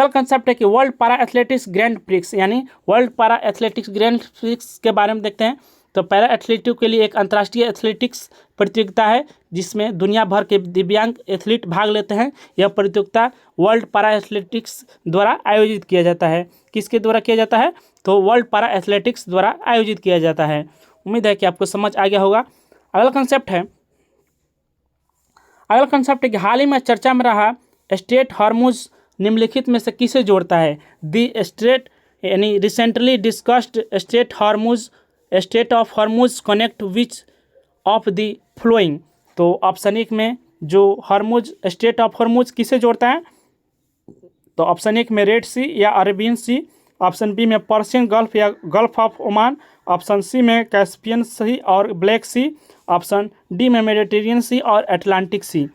कंसेप्ट है कि world para athletics grand prix यानी world para athletics grand prix के बारे में देखते हैं। तो पैरा एथलीटों के लिए एक अंतर्राष्ट्रीय एथलेटिक्स प्रतियोगिता है जिसमें दुनिया भर के दिव्यांग एथलीट भाग लेते हैं। यह प्रतियोगिता वर्ल्ड पारा एथलेटिक्स द्वारा आयोजित किया जाता है। किसके द्वारा किया जाता है। तो वर्ल्ड पारा एथलेटिक्स द्वारा आयोजित किया जाता है। उम्मीद है कि आपको समझ आ गया होगा। अगला कंसेप्ट है कि हाल ही में चर्चा में रहा स्ट्रेट हार्मोज निम्नलिखित में से किसे जोड़ता है। दी स्ट्रेट यानी recently discussed straight हार्मोज state of Hormuz connect which of the flowing. तो ऑप्शन 1 में जो हॉर्मुज स्टेट ऑफ हॉर्मुज किसे जोड़ता है, तो ऑप्शन 1 में रेड सी या अरेबियन सी, ऑप्शन बी में पर्शियन गल्फ या gulf of Oman, option C में कैस्पियन सी और ब्लैक सी, ऑप्शन डी में मेडिटेरियन सी और अटलांटिक सी।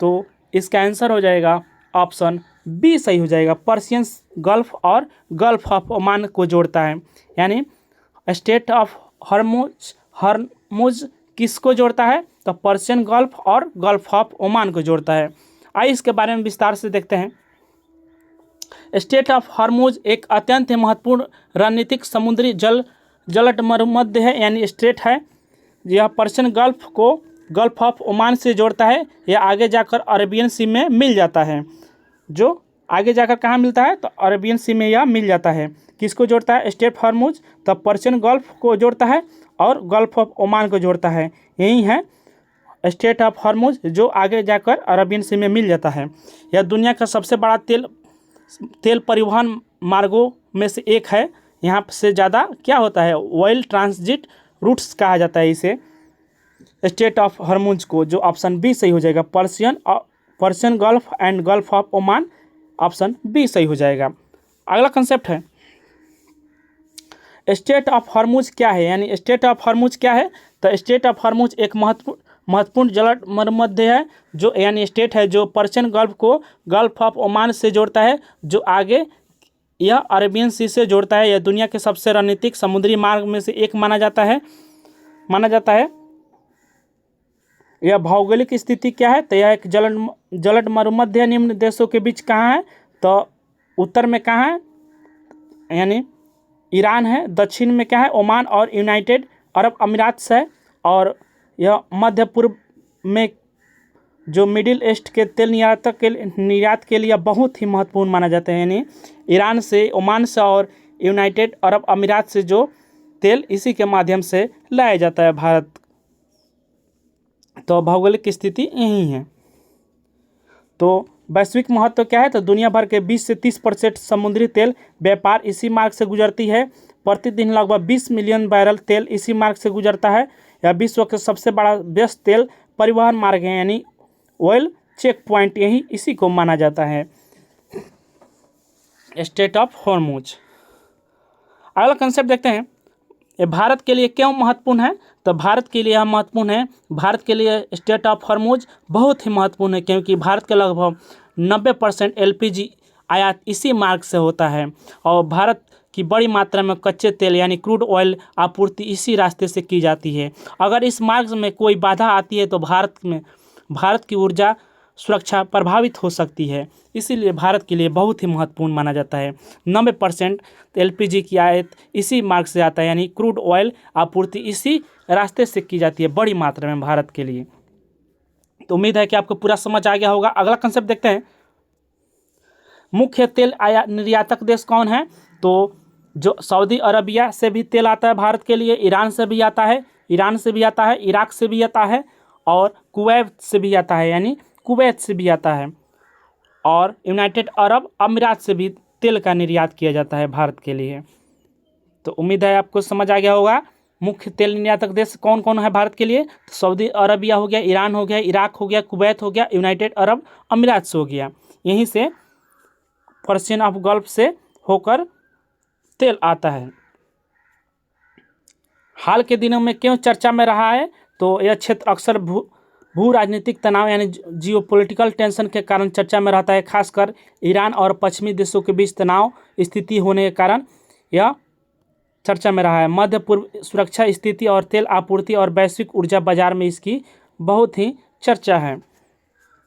तो इसका आंसर हो जाएगा ऑप्शन बी सही हो जाएगा, पर्शियन गल्फ और गल्फ ऑफ ओमान को जोड़ता है। यानी स्टेट ऑफ हॉर्मुज किसको जोड़ता है, तो पर्शियन गल्फ और गल्फ ऑफ ओमान को जोड़ता है। आइए इसके बारे में विस्तार से देखते हैं। स्टेट ऑफ हॉर्मुज एक अत्यंत ही महत्वपूर्ण रणनीतिक समुद्री जलट मरुमध्य है, यानी स्टेट है। यह पर्शियन गल्फ को गल्फ ऑफ ओमान से जोड़ता है। यह आगे जाकर अरेबियन सी में मिल जाता है। जो आगे जाकर कहाँ मिलता है, तो अरेबियन सी में यह मिल जाता है। किसको जोड़ता है, स्टेट हॉर्मुज, तो पर्शियन गल्फ को जोड़ता है और गल्फ ऑफ ओमान को जोड़ता है। यही है स्टेट ऑफ हॉर्मुज, जो आगे जाकर अरेबियन सी में मिल जाता है। यह दुनिया का सबसे बड़ा तेल परिवहन मार्गों में से एक है। यहाँ से ज़्यादा क्या होता है, ऑयल ट्रांजिट रूट्स कहा जाता है इसे, स्टेट ऑफ हॉर्मुज को, जो ऑप्शन बी सही हो जाएगा, Persian gulf and gulf of Oman, option B सही हो जाएगा। अगला कंसेप्ट है स्टेट ऑफ हॉर्मुज क्या है, यानी स्टेट ऑफ हॉर्मुज क्या है, तो स्टेट ऑफ हॉर्मुज एक महत्वपूर्ण जलट मरुमध्य है, जो यानी स्टेट है जो पर्शियन गल्फ को गल्फ ऑफ ओमान से जोड़ता है, जो आगे यह अरेबियन सी से जोड़ता है। यह दुनिया के सबसे रणनीतिक समुद्री मार्ग में से एक माना जाता है। यह भौगोलिक स्थिति क्या है, तो यह एक जलट मरुमध्य निम्न देशों के बीच कहाँ है, तो उत्तर में कहाँ है, यानी ईरान है, दक्षिण में क्या है, ओमान और यूनाइटेड अरब अमीरात है, और यह मध्य पूर्व में जो मिडिल ईस्ट के तेल निर्यात के लिए बहुत ही महत्वपूर्ण माना जाता है। यानी ईरान से, ओमान से और यूनाइटेड अरब अमीरात से जो तेल इसी के माध्यम से लाया जाता है भारत। तो भौगोलिक स्थिति यही है। तो वैश्विक महत्व क्या है, तो दुनिया भर के 20 से 30% समुद्री तेल व्यापार इसी मार्ग से गुजरती है। प्रतिदिन लगभग 20 मिलियन बैरल तेल इसी मार्ग से गुजरता है। यह विश्व का सबसे बड़ा व्यस्त तेल परिवहन मार्ग है, यानी ऑयल चेक पॉइंट यही इसी को माना जाता है, स्टेट ऑफ हॉर्मुज। अगला कंसेप्ट देखते हैं, ये भारत के लिए क्यों महत्वपूर्ण है, तो भारत के लिए यह महत्वपूर्ण है। भारत के लिए स्टेट ऑफ हॉर्मुज बहुत ही महत्वपूर्ण है, क्योंकि भारत के लगभग 90% LPG आयात इसी मार्ग से होता है, और भारत की बड़ी मात्रा में कच्चे तेल यानी क्रूड ऑयल आपूर्ति इसी रास्ते से की जाती है। अगर इस मार्ग में कोई बाधा आती है तो भारत की ऊर्जा सुरक्षा प्रभावित हो सकती है। इसीलिए भारत के लिए बहुत ही महत्वपूर्ण माना जाता है। 90% LPG की आयात इसी मार्ग से आता है, यानी क्रूड ऑयल आपूर्ति इसी रास्ते से की जाती है बड़ी मात्रा में भारत के लिए। तो उम्मीद है कि आपको पूरा समझ आ गया होगा। अगला कंसेप्ट देखते हैं, मुख्य तेल निर्यातक देश कौन है, तो जो सऊदी अरबिया से भी तेल आता है भारत के लिए, ईरान से भी आता है, इराक से भी आता है, और कुवैत से भी आता है, यानी कुवैत से भी आता है, और यूनाइटेड अरब अमीरात से भी तेल का निर्यात किया जाता है भारत के लिए। तो उम्मीद है आपको समझ आ गया होगा। मुख्य तेल निर्यातक देश कौन कौन है भारत के लिए, तो सऊदी अरबिया हो गया, ईरान हो गया, इराक हो गया, कुवैत हो गया, यूनाइटेड अरब अमीरात से हो गया। यहीं से पर्शियन ऑफ गल्फ से होकर तेल आता है। हाल के दिनों में क्यों चर्चा में रहा है, तो यह क्षेत्र अक्सर भू राजनीतिक तनाव यानी जियोपॉलिटिकल टेंशन के कारण चर्चा में रहता है। खासकर ईरान और पश्चिमी देशों के बीच तनाव स्थिति होने के कारण यह चर्चा में रहा है। मध्य पूर्व सुरक्षा स्थिति और तेल आपूर्ति और वैश्विक ऊर्जा बाजार में इसकी बहुत ही चर्चा है,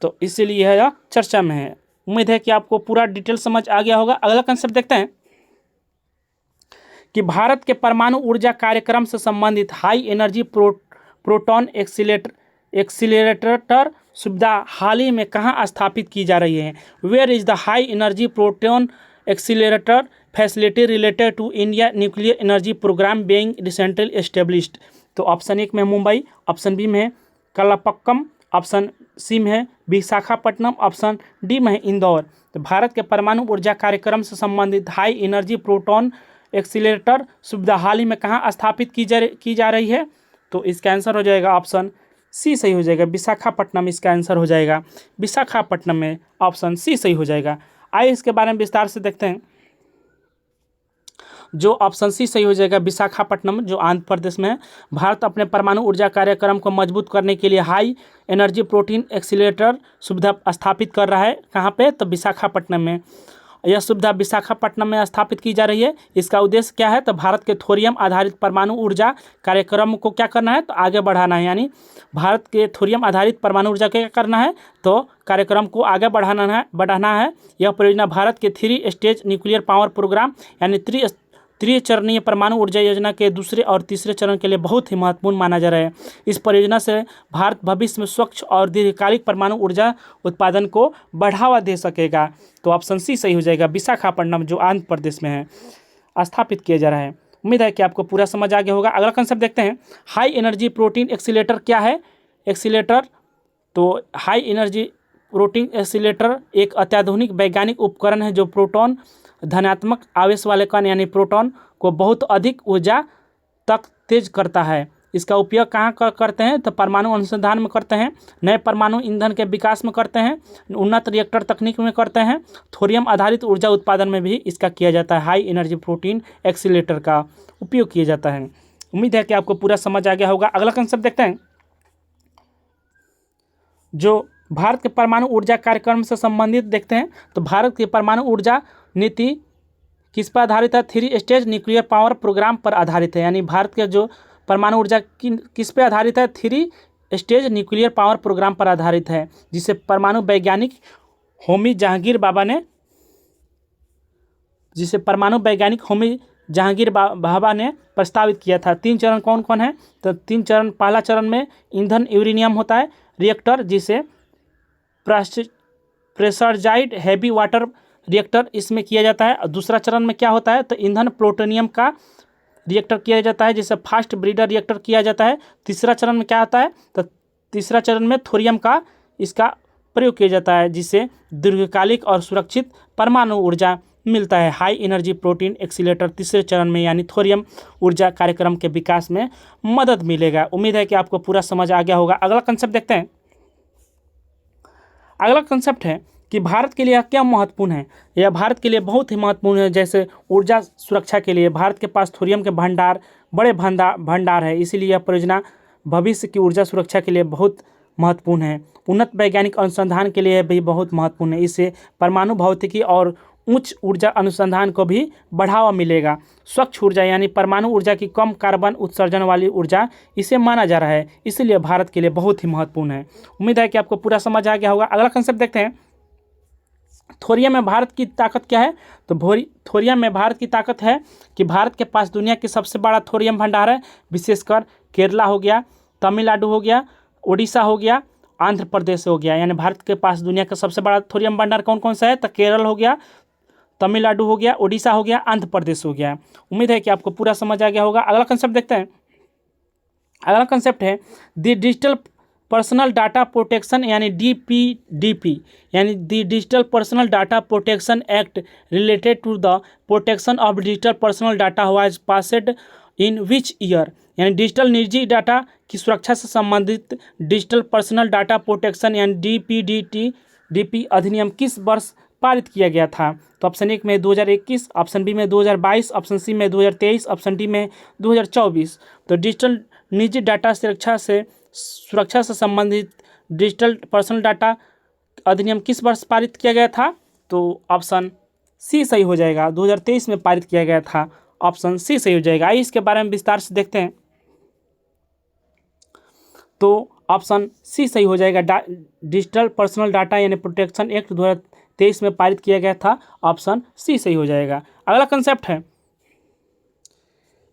तो इसीलिए यह चर्चा में है। उम्मीद है कि आपको पूरा डिटेल समझ आ गया होगा। अगला कंसेप्ट देखते हैं कि भारत के परमाणु ऊर्जा कार्यक्रम से संबंधित हाई एनर्जी प्रोटॉन एक्सीलरेटर सुविधा हाल ही में कहाँ स्थापित की जा रही है। Where is the high energy proton accelerator facility related to India nuclear energy programme being recently established. तो ऑप्शन 1 में मुंबई, ऑप्शन बी में कलापक्कम, ऑप्शन सी में है विशाखापट्टनम, ऑप्शन डी में है इंदौर। तो भारत के परमाणु ऊर्जा कार्यक्रम से संबंधित हाई एनर्जी प्रोटॉन एक्सीलरेटर सुविधा हाल ही में कहाँ स्थापित की जा रही है? तो इसका आंसर हो जाएगा ऑप्शन सी सही हो जाएगा, विशाखापट्टनम इसका आंसर हो जाएगा, विशाखापट्टनम में ऑप्शन सी सही हो जाएगा। आइए इसके बारे में विस्तार से देखते हैं। जो ऑप्शन सी सही हो जाएगा, विशाखापट्टनम जो आंध्र प्रदेश में है। भारत अपने परमाणु ऊर्जा कार्यक्रम को मजबूत करने के लिए हाई एनर्जी प्रोटीन एक्सीलरेटर सुविधा स्थापित कर रहा है। कहाँ पे? तो विशाखापट्टनम में। यह सुविधा विशाखापट्टनम में स्थापित की जा रही है। इसका उद्देश्य क्या है? तो भारत के थोरियम आधारित परमाणु ऊर्जा कार्यक्रम को क्या करना है? तो आगे बढ़ाना है। यानी भारत के थोरियम आधारित परमाणु ऊर्जा को क्या करना है? तो कार्यक्रम को आगे बढ़ाना है। यह परियोजना भारत के 3 स्टेज न्यूक्लियर पावर प्रोग्राम यानी त्रिचरणीय परमाणु ऊर्जा योजना के दूसरे और तीसरे चरण के लिए बहुत ही महत्वपूर्ण माना जा रहा है। इस परियोजना से भारत भविष्य में स्वच्छ और दीर्घकालिक परमाणु ऊर्जा उत्पादन को बढ़ावा दे सकेगा। तो ऑप्शन सी सही हो जाएगा, विशाखापट्टनम जो आंध्र प्रदेश में है स्थापित किया जा रहा है। उम्मीद है कि आपको पूरा समझ आ गया होगा। अगला कंसेप्ट देखते हैं, हाई एनर्जी प्रोटीन एक्सीलरेटर क्या है? एक्सीलरेटर तो हाई एनर्जी प्रोटीन एक्सीलरेटर एक अत्याधुनिक वैज्ञानिक उपकरण है जो प्रोटॉन धनात्मक आवेश वाले कण यानी प्रोटॉन को बहुत अधिक ऊर्जा तक तेज करता है। इसका उपयोग कहाँ करते हैं? तो परमाणु अनुसंधान में करते हैं, नए परमाणु ईंधन के विकास में करते हैं, उन्नत रिएक्टर तकनीक में करते हैं, थोरियम आधारित ऊर्जा उत्पादन में भी इसका किया जाता है। हाई एनर्जी प्रोटीन एक्सीलरेटर का उपयोग किया जाता है। उम्मीद है कि आपको पूरा समझ आ गया होगा। अगला कंसेप्ट देखते हैं, जो भारत के परमाणु ऊर्जा कार्यक्रम से संबंधित देखते हैं। तो भारत की परमाणु ऊर्जा नीति किस पर आधारित है? 3 स्टेज न्यूक्लियर पावर प्रोग्राम पर आधारित है। यानी भारत के जो परमाणु ऊर्जा किस पे आधारित है? 3 स्टेज न्यूक्लियर पावर प्रोग्राम पर आधारित है, जिसे परमाणु वैज्ञानिक होमी जहांगीर भाभा ने प्रस्तावित किया था। 3 चरण कौन कौन है? तो 3 चरण, पहला चरण में ईंधन यूरेनियम होता है, रिएक्टर जिसे प्रेशराइज्ड हैवी वाटर रिएक्टर इसमें किया जाता है। और दूसरा चरण में क्या होता है? तो ईंधन प्लूटोनियम का रिएक्टर किया जाता है जिसे फास्ट ब्रीडर रिएक्टर किया जाता है। तीसरा चरण में क्या आता है? तो तीसरा चरण में थोरियम का इसका प्रयोग किया जाता है जिससे दीर्घकालिक और सुरक्षित परमाणु ऊर्जा मिलता है। हाई एनर्जी प्रोटीन एक्सीलरेटर तीसरे चरण में यानी थोरियम ऊर्जा कार्यक्रम के विकास में मदद मिलेगा। उम्मीद है कि आपको पूरा समझ आ गया होगा। अगला कंसेप्ट देखते हैं। अगला कंसेप्ट है कि भारत के लिए क्या महत्वपूर्ण है? यह भारत के लिए बहुत ही महत्वपूर्ण है। जैसे ऊर्जा सुरक्षा के लिए भारत के पास थोरियम के बड़े भंडार है, इसीलिए यह परियोजना भविष्य की ऊर्जा सुरक्षा के लिए बहुत महत्वपूर्ण है। उन्नत वैज्ञानिक अनुसंधान के लिए भी बहुत महत्वपूर्ण है। इससे परमाणु भौतिकी और उच्च ऊर्जा अनुसंधान को भी बढ़ावा मिलेगा। स्वच्छ ऊर्जा यानी परमाणु ऊर्जा की कम कार्बन उत्सर्जन वाली ऊर्जा इसे माना जा रहा है, इसलिए भारत के लिए बहुत ही महत्वपूर्ण है। उम्मीद है कि आपको पूरा समझ आ गया होगा। अगला कंसेप्ट देखते हैं, थोरियम में भारत की ताकत क्या है? तो थोरियम में भारत की ताकत है कि भारत के पास दुनिया की सबसे बड़ा थोरियम भंडार है। विशेषकर केरला हो गया, तमिलनाडु हो गया, उड़ीसा हो गया, आंध्र प्रदेश हो गया। यानी भारत के पास दुनिया का सबसे बड़ा थोरियम भंडार कौन कौन सा है? तो केरल हो गया, तमिलनाडु हो गया, उड़ीसा हो गया, आंध्र प्रदेश हो गया। उम्मीद है कि आपको पूरा समझ आ गया होगा। अगला कंसेप्ट देखते हैं। अगला कंसेप्ट है the digital personal data protection यानी DPDP यानी the digital personal data protection act related to the protection of digital personal data was passed in which year? यानी डिजिटल निजी डाटा की सुरक्षा से संबंधित डिजिटल पर्सनल डाटा प्रोटेक्शन यानी DPDP अधिनियम किस वर्ष पारित किया गया था? तो ऑप्शन 1 में 2021, ऑप्शन बी में 2022, ऑप्शन सी में 2023, ऑप्शन डी में 2024। तो डिजिटल निजी डाटा सुरक्षा से संबंधित डिजिटल पर्सनल डाटा अधिनियम किस वर्ष पारित किया गया था? तो ऑप्शन सी सही हो जाएगा, 2023 में पारित किया गया था। ऑप्शन सी सही हो जाएगा। आइए इसके बारे में विस्तार से देखते हैं। तो ऑप्शन सी सही हो जाएगा, डिजिटल पर्सनल डाटा यानी प्रोटेक्शन एक्ट 2023 में पारित किया गया था। ऑप्शन सी सही हो जाएगा। अगला कंसेप्ट है,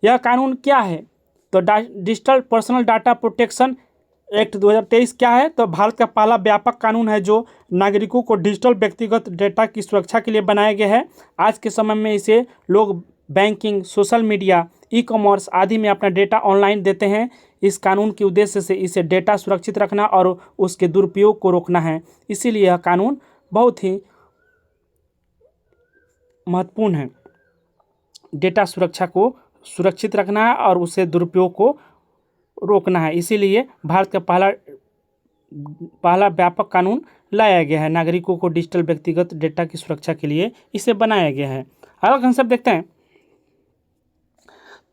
यह कानून क्या है? तो digital personal data protection act 2023 क्या है? तो भारत का पहला व्यापक कानून है जो नागरिकों को डिजिटल व्यक्तिगत डेटा की सुरक्षा के लिए बनाया गया है। आज के समय में इसे लोग बैंकिंग, सोशल मीडिया, ई-कॉमर्स आदि में अपना डेटा ऑनलाइन देते हैं। इस कानून के उद्देश्य से इसे डेटा सुरक्षित रखना और उसके दुरुपयोग को रोकना है। इसीलिए यह कानून बहुत ही महत्वपूर्ण है। डेटा सुरक्षा को सुरक्षित रखना है और उसे दुरुपयोग को रोकना है। इसीलिए भारत का पहला व्यापक कानून लाया गया है नागरिकों को डिजिटल व्यक्तिगत डेटा की सुरक्षा के लिए इसे बनाया गया है। अगला कंसेप्ट देखते हैं।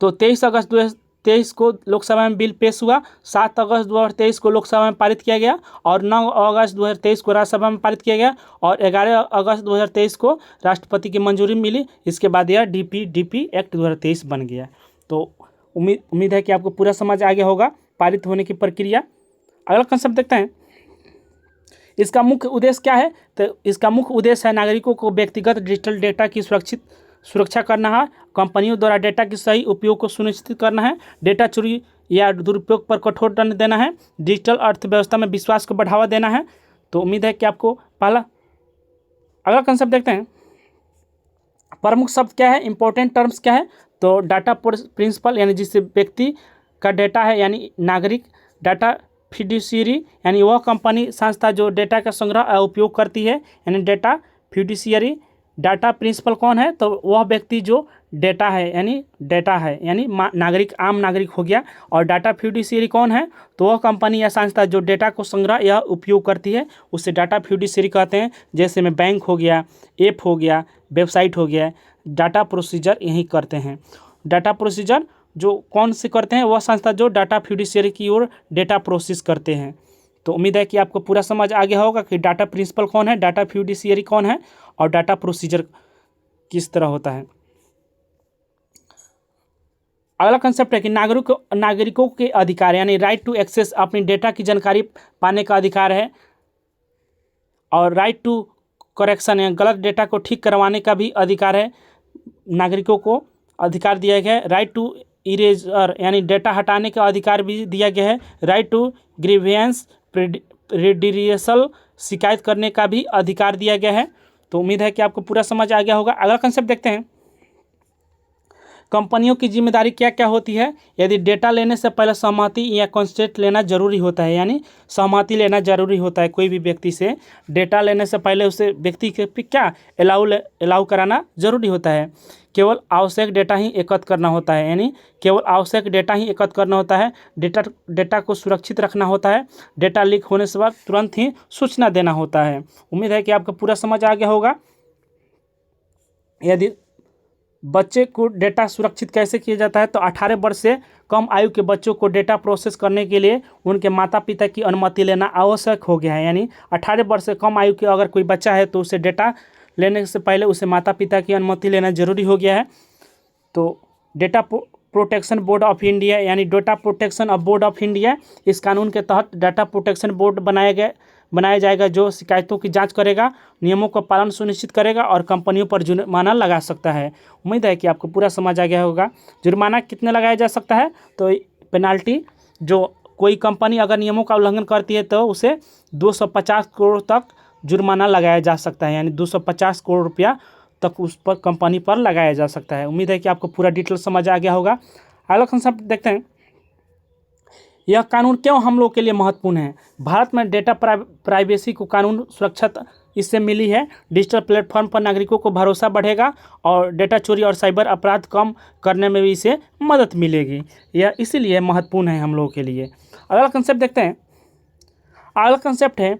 तो 23 अगस्त 2023 को लोकसभा में बिल पेश हुआ, 7 अगस्त 2023 को लोकसभा में पारित किया गया और 9 अगस्त 2023 को राज्यसभा में पारित किया गया और 11 अगस्त 2023 को राष्ट्रपति की मंजूरी मिली। इसके बाद यह DPDP एक्ट 2023 बन गया। तो उम्मीद है कि आपको पूरा समझ आ गया होगा पारित होने की प्रक्रिया। अगला कंसेप्ट देखते हैं। इसका मुख्य उद्देश्य क्या है? तो इसका मुख्य उद्देश्य है नागरिकों को व्यक्तिगत डिजिटल डेटा की सुरक्षा करना है, कंपनियों द्वारा डेटा के सही उपयोग को सुनिश्चित करना है, डेटा चोरी या दुरुपयोग पर कठोर दंड देना है, डिजिटल अर्थव्यवस्था में विश्वास को बढ़ावा देना है। तो उम्मीद है कि आपको अगला कंसेप्ट देखते हैं। प्रमुख शब्द क्या है, इंपॉर्टेंट टर्म्स क्या है? तो डाटा प्रिंसिपल यानी जिससे व्यक्ति का डेटा है यानी नागरिक, डाटा फिड्यूशियरी यानी वह कंपनी संस्था जो डेटा का संग्रह और उपयोग करती है यानी डेटा फिड्यूशियरी। डाटा प्रिंसिपल कौन है? तो वह व्यक्ति जो डेटा है यानी नागरिक, आम नागरिक हो गया। और डाटा फिड्यूशियरी कौन है? तो वह कंपनी या संस्था जो डेटा को संग्रह या उपयोग करती है उसे डाटा फिड्यूशियरी कहते हैं। जैसे में बैंक हो गया, ऐप हो गया, वेबसाइट हो गया, डाटा प्रोसीजर यही करते हैं। डाटा प्रोसीजर जो कौन से करते हैं? वह संस्था जो डाटा फिड्यूशियरी की ओर डेटा प्रोसेस करते हैं। तो उम्मीद है कि आपको पूरा समझ आ गया होगा कि डाटा प्रिंसिपल कौन है, डाटा फिड्यूशियरी कौन है और डाटा प्रोसीजर किस तरह होता है। अगला कंसेप्ट है कि नागरिकों के अधिकार यानी राइट टू एक्सेस, अपनी डेटा की जानकारी पाने का अधिकार है। और राइट टू करेक्शन या गलत डेटा को ठीक करवाने का भी अधिकार है। नागरिकों को अधिकार दिया गया है। राइट टू इरेजर यानी डेटा हटाने का अधिकार भी दिया गया है। राइट टू ग्रीवेंस रिड्रेसल, शिकायत करने का भी अधिकार दिया गया है। तो उम्मीद है कि आपको पूरा समझ आ गया होगा। अगला कंसेप्ट देखते हैं। कंपनियों की जिम्मेदारी क्या क्या होती है? यदि डेटा लेने से पहले सहमति या कंसेंट लेना जरूरी होता है, यानी सहमति लेना जरूरी होता है। कोई भी व्यक्ति से डेटा लेने से पहले उसे व्यक्ति के क्या अलाउ कराना जरूरी होता है। केवल आवश्यक डेटा ही एकत्र करना होता है, यानी केवल आवश्यक डेटा ही एकत्र करना होता है। डेटा को सुरक्षित रखना होता है। डेटा लीक होने से बाद तुरंत ही सूचना देना होता है। उम्मीद है कि आपको पूरा समझ आ गया होगा। यदि बच्चे को डेटा सुरक्षित कैसे किया जाता है? तो 18 वर्ष से कम आयु के बच्चों को डेटा प्रोसेस करने के लिए उनके माता पिता की अनुमति लेना आवश्यक हो गया है। यानी 18 वर्ष से कम आयु के अगर कोई बच्चा है तो उसे डेटा लेने से पहले उसे माता पिता की अनुमति लेना जरूरी हो गया है। तो data protection board of India यानी data protection of board of India, इस कानून के तहत डाटा प्रोटेक्शन बोर्ड बनाया जाएगा जो शिकायतों की जांच करेगा, नियमों का पालन सुनिश्चित करेगा और कंपनियों पर जुर्माना लगा सकता है। उम्मीद है कि आपको पूरा समझ आ गया होगा। जुर्माना कितने लगाया जा सकता है? तो पेनाल्टी, जो कोई कंपनी अगर नियमों का उल्लंघन करती है तो उसे 250 करोड़ तक जुर्माना लगाया जा सकता है, यानी 250 करोड़ रुपया तक उस पर कंपनी पर लगाया जा सकता है। उम्मीद है कि आपको पूरा डिटेल समझ आ गया होगा। अगला कंसेप्ट देखते हैं। यह कानून क्यों हम लोग के लिए महत्वपूर्ण है? भारत में डेटा प्राइवेसी को कानून सुरक्षा इससे मिली है। डिजिटल प्लेटफॉर्म पर नागरिकों को भरोसा बढ़ेगा और डेटा चोरी और साइबर अपराध कम करने में भी इसे मदद मिलेगी। यह इसीलिए महत्वपूर्ण है हम लोगों के लिए। अगला कंसेप्ट देखते हैं। अगला कंसेप्ट है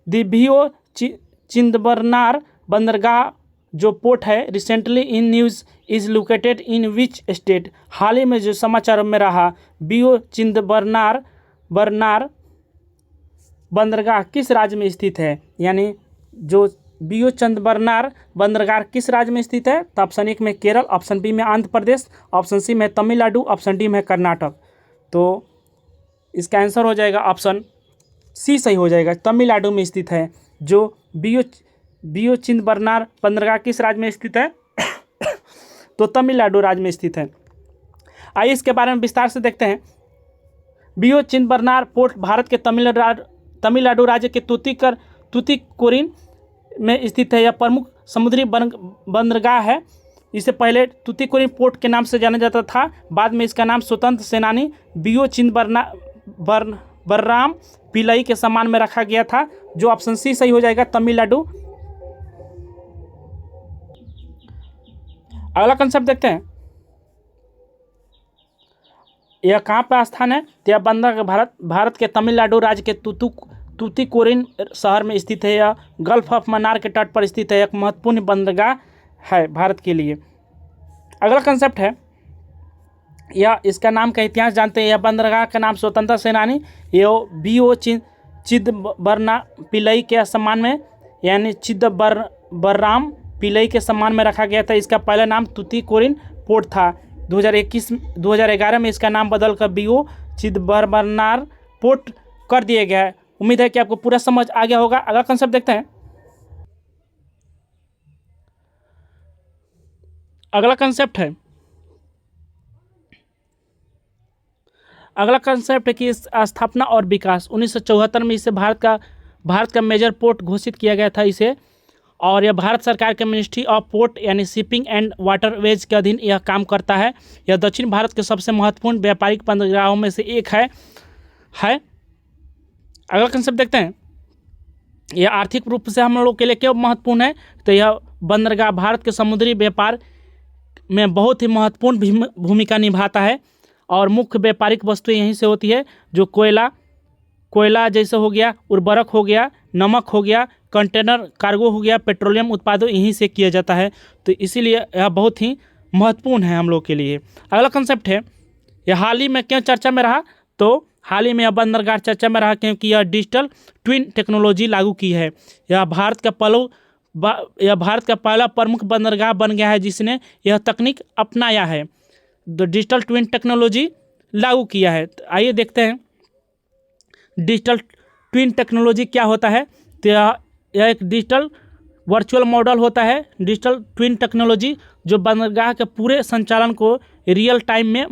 दिभियो चिदंबरनार बंदरगाह जो पोर्ट है recently in news is located in which state? हाल ही में जो समाचारों में रहा, बीओ चिदंबरनार बंदरगाह किस राज्य में स्थित है? यानी जो बीओ चिदंबरनार बंदरगाह किस राज्य में स्थित है? तो ऑप्शन 1 में केरल, ऑप्शन बी में आंध्र प्रदेश, ऑप्शन सी में तमिलनाडु, ऑप्शन डी में कर्नाटक। तो इसका आंसर हो जाएगा ऑप्शन सी सही हो जाएगा, तमिलनाडु में स्थित है। जो बीओ चिदंबरनार बंदरगाह किस राज्य में स्थित है? तो तमिलनाडु राज्य में स्थित है। आइए इसके बारे में विस्तार से देखते हैं। बीओ चिदंबरनार पोर्ट भारत के तमिलनाडु राज्य के तूतीकोरिन में स्थित है। यह प्रमुख समुद्री बंदरगाह है। इसे पहले तूतीकोरिन पोर्ट के नाम से जाना जाता था। बाद में इसका नाम स्वतंत्र सेनानी बीओ चिदंबरम पिल्लई के सम्मान में रखा गया था। जो ऑप्शन सी सही हो जाएगा, तमिलनाडु अगला कंसेप्ट देखते हैं, यह कहाँ पर स्थान है? तो यह बंदरगाह भारत के तमिलनाडु राज्य के तूतीकोरिन शहर में स्थित है। यह गल्फ ऑफ मन्नार के तट पर स्थित है, एक महत्वपूर्ण बंदरगाह है भारत के लिए। अगला कंसेप्ट है, यह इसका नाम का इतिहास जानते हैं। यह बंदरगाह का नाम स्वतंत्रता सेनानी B.O. चिदंबरम पिल्लई के सम्मान में, यानी चिदंबरम पिल्लई के सम्मान में रखा गया था। इसका पहला नाम तूतीकोरिन पोर्ट था। 2011 में इसका नाम बदलकर B.O. चिदंबरम पोर्ट कर दिया गया है। उम्मीद है कि आपको पूरा समझ आ गया होगा। अगला कंसेप्ट देखते हैं। अगला कंसेप्ट है, अगला कंसेप्ट है कि स्थापना और विकास। 1974 में इसे भारत का मेजर पोर्ट घोषित किया गया था इसे, और यह भारत सरकार के मिनिस्ट्री ऑफ पोर्ट यानी शिपिंग एंड वाटरवेज के अधीन यह काम करता है। यह दक्षिण भारत के सबसे महत्वपूर्ण व्यापारिक बंदरगाहों में से एक है। अगला कंसेप्ट देखते हैं, यह आर्थिक रूप से हम लोग के लिए क्यों महत्वपूर्ण है? तो यह बंदरगाह भारत के समुद्री व्यापार में बहुत ही महत्वपूर्ण भूमिका निभाता है, और मुख्य व्यापारिक वस्तुएं यहीं से होती है, जो कोयला जैसे हो गया, उर्वरक हो गया, नमक हो गया, कंटेनर कार्गो हो गया, पेट्रोलियम उत्पादों यहीं से किया जाता है। तो इसीलिए यह बहुत ही महत्वपूर्ण है हम लोग के लिए। अगला कंसेप्ट है, यह हाल ही में क्यों चर्चा में रहा? तो हाल ही में यह बंदरगाह चर्चा में रहा क्योंकि यह डिजिटल ट्विन टेक्नोलॉजी लागू की है। यह भारत का पहला प्रमुख बंदरगाह बन गया है जिसने यह तकनीक अपनाया है, डिजिटल ट्विन टेक्नोलॉजी लागू किया है। तो आइए देखते हैं डिजिटल ट्विन टेक्नोलॉजी क्या होता है। तो यह एक डिजिटल वर्चुअल मॉडल होता है, डिजिटल ट्विन टेक्नोलॉजी, जो बंदरगाह के पूरे संचालन को रियल टाइम में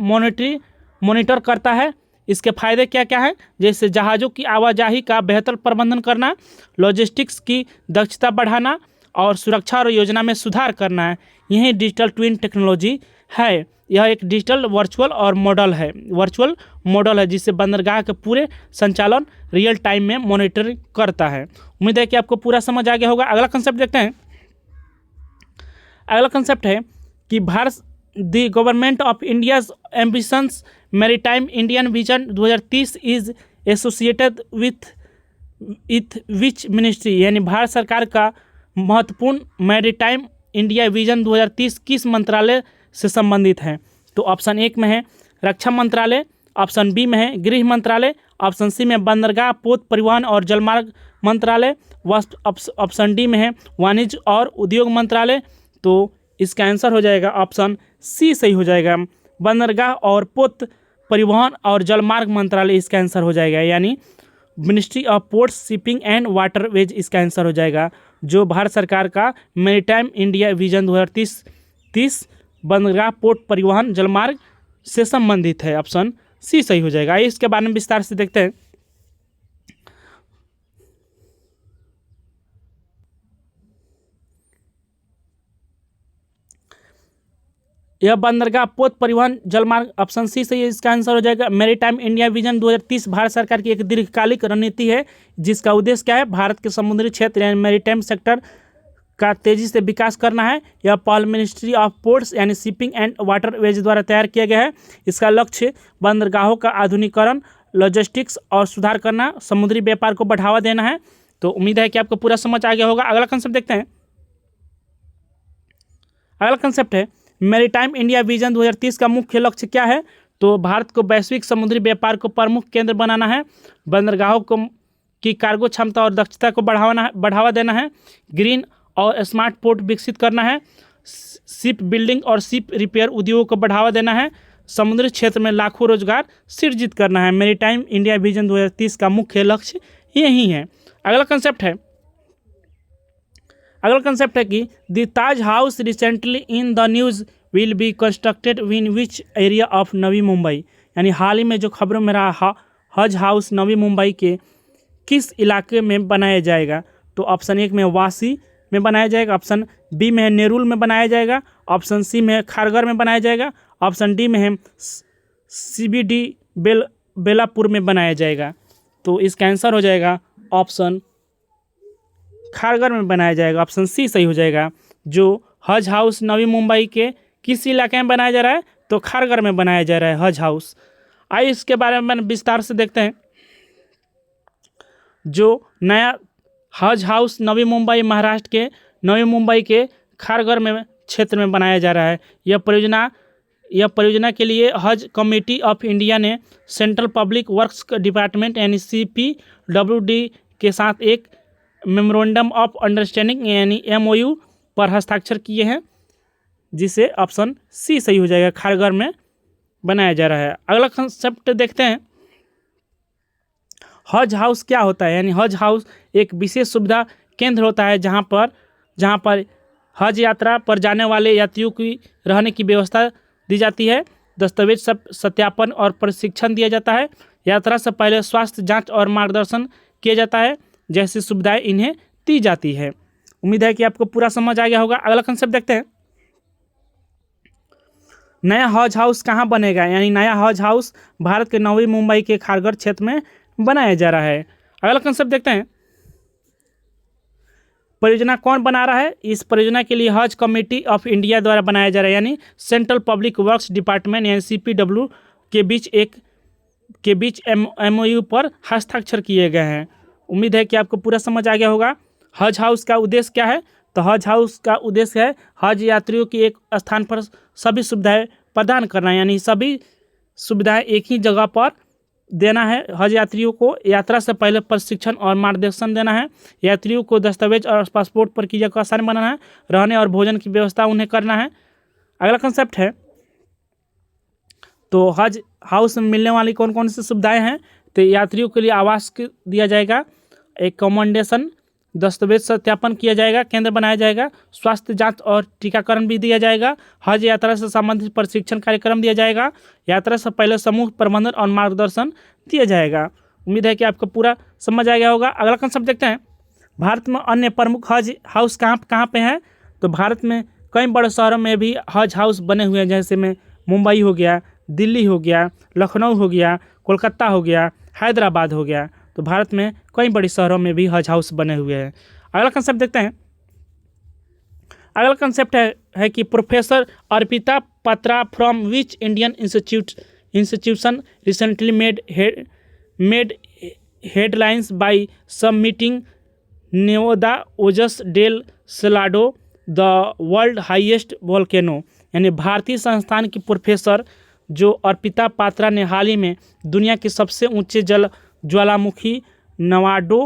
मॉनिटर करता है। इसके फायदे क्या क्या हैं? जैसे जहाज़ों की आवाजाही का बेहतर प्रबंधन करना, लॉजिस्टिक्स की दक्षता बढ़ाना और सुरक्षा और योजना में सुधार करना है। यही डिजिटल ट्विन टेक्नोलॉजी है। यह एक डिजिटल वर्चुअल मॉडल है जिससे बंदरगाह के पूरे संचालन रियल टाइम में मॉनिटरिंग करता है। उम्मीद है कि आपको पूरा समझ आ गया होगा। अगला कंसेप्ट देखते हैं। अगला कंसेप्ट है कि Bharat the government of India's ambitions maritime Indian vision 2030 is associated with which ministry, यानी भारत सरकार का महत्वपूर्ण मैरीटाइम इंडिया विजन 2030 किस मंत्रालय से संबंधित है? तो ऑप्शन 1 में है रक्षा मंत्रालय, ऑप्शन बी में है गृह मंत्रालय, ऑप्शन सी में बंदरगाह पोत परिवहन और जलमार्ग मंत्रालय, ऑप्शन डी में है वाणिज्य और उद्योग मंत्रालय। तो इसका आंसर हो जाएगा ऑप्शन सी सही हो जाएगा, बंदरगाह और पोत परिवहन और जलमार्ग मंत्रालय इसका आंसर हो जाएगा, यानी ministry of ports shipping and waterways इसका आंसर हो जाएगा, जो भारत सरकार का मैरीटाइम इंडिया विजन 2030 बंदरगाह पोर्ट परिवहन जलमार्ग से संबंधित है। ऑप्शन सी सही हो जाएगा। इसके बारे में विस्तार से देखते हैं। यह बंदरगाह पोत परिवहन जलमार्ग ऑप्शन सी सही है, इसका आंसर हो जाएगा। मैरीटाइम इंडिया विजन 2030 भारत सरकार की एक दीर्घकालिक रणनीति है जिसका उद्देश्य क्या है? भारत के समुद्री क्षेत्र यानी मैरीटाइम सेक्टर का तेजी से विकास करना है। यह पहल मिनिस्ट्री ऑफ पोर्ट्स यानी शिपिंग एंड वाटरवेज द्वारा तैयार किया गया है। इसका लक्ष्य बंदरगाहों का आधुनिकीकरण, लॉजिस्टिक्स और सुधार करना, समुद्री व्यापार को बढ़ावा देना है। तो उम्मीद है कि आपको पूरा समझ आ गया होगा। अगला कंसेप्ट देखते हैं। अगला कंसेप्ट है मैरीटाइम इंडिया विजन 2030 का मुख्य लक्ष्य क्या है? तो भारत को वैश्विक समुद्री व्यापार को प्रमुख केंद्र बनाना है, बंदरगाहों की कार्गो क्षमता और दक्षता को बढ़ावा देना है, ग्रीन और स्मार्ट पोर्ट विकसित करना है, शिप बिल्डिंग और शिप रिपेयर उद्योगों को बढ़ावा देना है, समुद्री क्षेत्र में लाखों रोजगार सृजित करना है। मैरीटाइम इंडिया विजन 2030 का मुख्य लक्ष्य यही है। अगला कंसेप्ट है कि the Taj house recently in the news will be constructed in which area of Navi Mumbai, यानी हाल ही में जो खबरों में रहा हज हाउस नवी मुंबई के किस इलाके में बनाया जाएगा? तो ऑप्शन 1 में वासी में बनाया जाएगा, ऑप्शन बी में है नेरुल में बनाया जाएगा, ऑप्शन सी में है खारगर में बनाया जाएगा, ऑप्शन डी में है CBD बेलापुर में बनाया जाएगा। तो इसका आंसर हो जाएगा ऑप्शन खारगर में बनाया जाएगा, ऑप्शन सी सही हो जाएगा, जो हज हाउस नवी मुंबई के किस इलाके में बनाया जा रहा है? तो खारगर में बनाया जा रहा है हज हाउस। आइए इसके बारे में विस्तार से देखते हैं। जो नया हज हाउस नवी मुंबई महाराष्ट्र के नवी मुंबई के खारगर में क्षेत्र में बनाया जा रहा है। यह परियोजना के लिए हज कमेटी ऑफ इंडिया ने सेंट्रल पब्लिक वर्क्स डिपार्टमेंट यानी CPWD के साथ एक मेमोरेंडम ऑफ अंडरस्टैंडिंग यानी MOU पर हस्ताक्षर किए हैं, जिसे ऑप्शन सी सही हो जाएगा। खारगर में बनाया जा रहा है। अगला कंसेप्ट देखते हैं। हज हाउस क्या होता है? यानी हज हाउस एक विशेष सुविधा केंद्र होता है जहां पर हज यात्रा पर जाने वाले यात्रियों की रहने की व्यवस्था दी जाती है, दस्तावेज सत्यापन और प्रशिक्षण दिया जाता है, यात्रा से पहले स्वास्थ्य जांच और मार्गदर्शन किया जाता है, जैसी सुविधाएं इन्हें दी जाती है। उम्मीद है कि आपको पूरा समझ आ गया होगा। अगला कंसेप्ट देखते हैं। नया हज हाउस कहाँ बनेगा? यानी नया हज हाउस भारत के नवी मुंबई के खारगर क्षेत्र में बनाया जा रहा है। अगला कंसेप्ट देखते हैं। परियोजना कौन बना रहा है? इस परियोजना के लिए हज कमेटी ऑफ इंडिया द्वारा बनाया जा रहा है, यानी सेंट्रल पब्लिक वर्क्स डिपार्टमेंट यानी CPW के बीच MOU पर हस्ताक्षर किए गए हैं। उम्मीद है कि आपको पूरा समझ आ गया होगा। हज हाउस का उद्देश्य क्या है? तो हज हाउस का उद्देश्य है हज यात्रियों की एक स्थान पर सभी सुविधाएं प्रदान करना, यानी सभी सुविधाएं एक ही जगह पर देना है। हज यात्रियों को यात्रा से पहले प्रशिक्षण और मार्गदर्शन देना है, यात्रियों को दस्तावेज और पासपोर्ट प्रक्रिया को आसान बनाना है, रहने और भोजन की व्यवस्था उन्हें करना है। अगला कंसेप्ट है, तो हज हाउस में मिलने वाली कौन कौन सी सुविधाएं हैं? तो यात्रियों के लिए आवास दिया जाएगा, एकोमोडेशन, दस्तावेज सत्यापन किया जाएगा, केंद्र बनाया जाएगा, स्वास्थ्य जांच और टीकाकरण भी दिया जाएगा, हज यात्रा से संबंधित प्रशिक्षण कार्यक्रम दिया जाएगा, यात्रा से पहले समूह प्रबंधन और मार्गदर्शन दिया जाएगा। उम्मीद है कि आपको पूरा समझ आ गया होगा। अगला कंसेप्ट देखते हैं। भारत में अन्य प्रमुख हज हाउस कहाँ पे हैं? तो भारत में कई बड़े शहरों में भी हज हाउस बने हुए हैं, जैसे में मुंबई हो गया, दिल्ली हो गया, लखनऊ हो गया, कोलकाता हो गया, हैदराबाद हो गया। तो भारत में कई बड़े शहरों में भी हज हाउस बने हुए हैं। अगला कंसेप्ट देखते हैं। अगला कंसेप्ट है कि professor Arpita Patra from which Indian institution recently made headlines by submitting Nevado Ojos del Salado the world highest volcano. यानी भारतीय संस्थान की प्रोफेसर जो अर्पिता पात्रा ने हाल ही में दुनिया के सबसे ऊंचे ज्वालामुखी नवाडो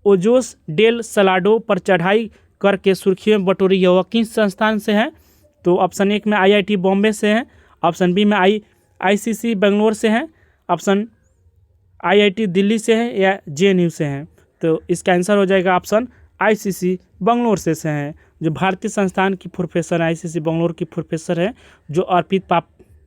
ओजोस डेल सलाडो पर चढ़ाई करके सुर्खियों में बटोरी है। वह किस संस्थान से है? तो ऑप्शन 1 में IIT बॉम्बे से है, ऑप्शन बी में ICC बेंगलोर से है, ऑप्शन IIT दिल्ली से है या JNU से है। तो इसका आंसर हो जाएगा ऑप्शन ICC बेंगलोर से है। जो भारतीय संस्थान की प्रोफेसर ICC बेंगलोर की प्रोफेसर है जो अर्पित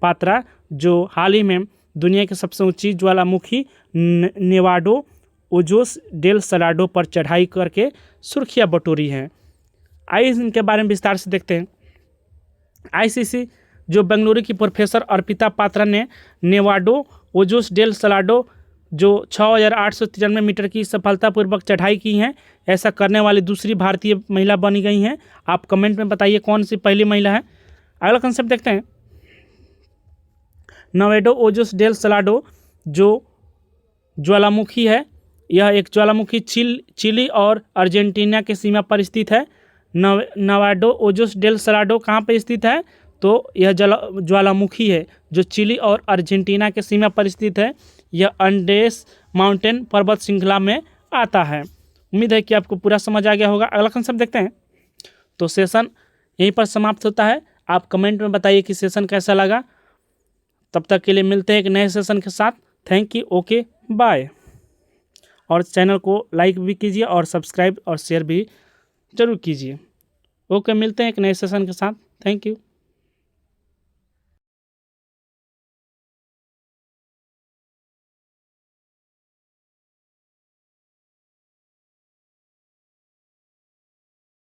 पात्रा, जो हाल ही में दुनिया की सबसे ऊंची ज्वालामुखी नेवाडो ओजोस डेल सलाडो पर चढ़ाई करके सुर्खियां बटोरी हैं। आइए इनके बारे में विस्तार से देखते हैं। ICC जो बेंगलुरु की प्रोफेसर अर्पिता पात्रा ने नेवाडो ओजोस डेल सलाडो जो 6,893 मीटर की सफलतापूर्वक चढ़ाई की हैं, ऐसा करने वाली दूसरी भारतीय महिला बनी गई हैं। आप कमेंट में बताइए कौन सी पहली महिला है। अगला कंसेप्ट देखते हैं। नवेडो ओजोस डेल सलाडो जो ज्वालामुखी है, यह एक ज्वालामुखी चिली और अर्जेंटीना के सीमा पर स्थित है। नवाडो ओजोस डेल सलाडो कहाँ पर स्थित है? तो यह ज्वालामुखी है जो चिली और अर्जेंटीना के सीमा पर स्थित है। यह अंडेस माउंटेन पर्वत श्रृंखला में आता है। उम्मीद है कि आपको पूरा समझ आ गया होगा। अगला कंसेप्ट देखते हैं। तो सेशन यहीं पर समाप्त होता है। आप कमेंट में बताइए कि सेशन कैसा लगा। तब तक के लिए मिलते हैं एक नए सेशन के साथ। Thank you, okay, bye. और चैनल को लाइक भी कीजिए और सब्सक्राइब और शेयर भी जरूर कीजिए। ओके, मिलते हैं एक नए सेशन के साथ। Thank you.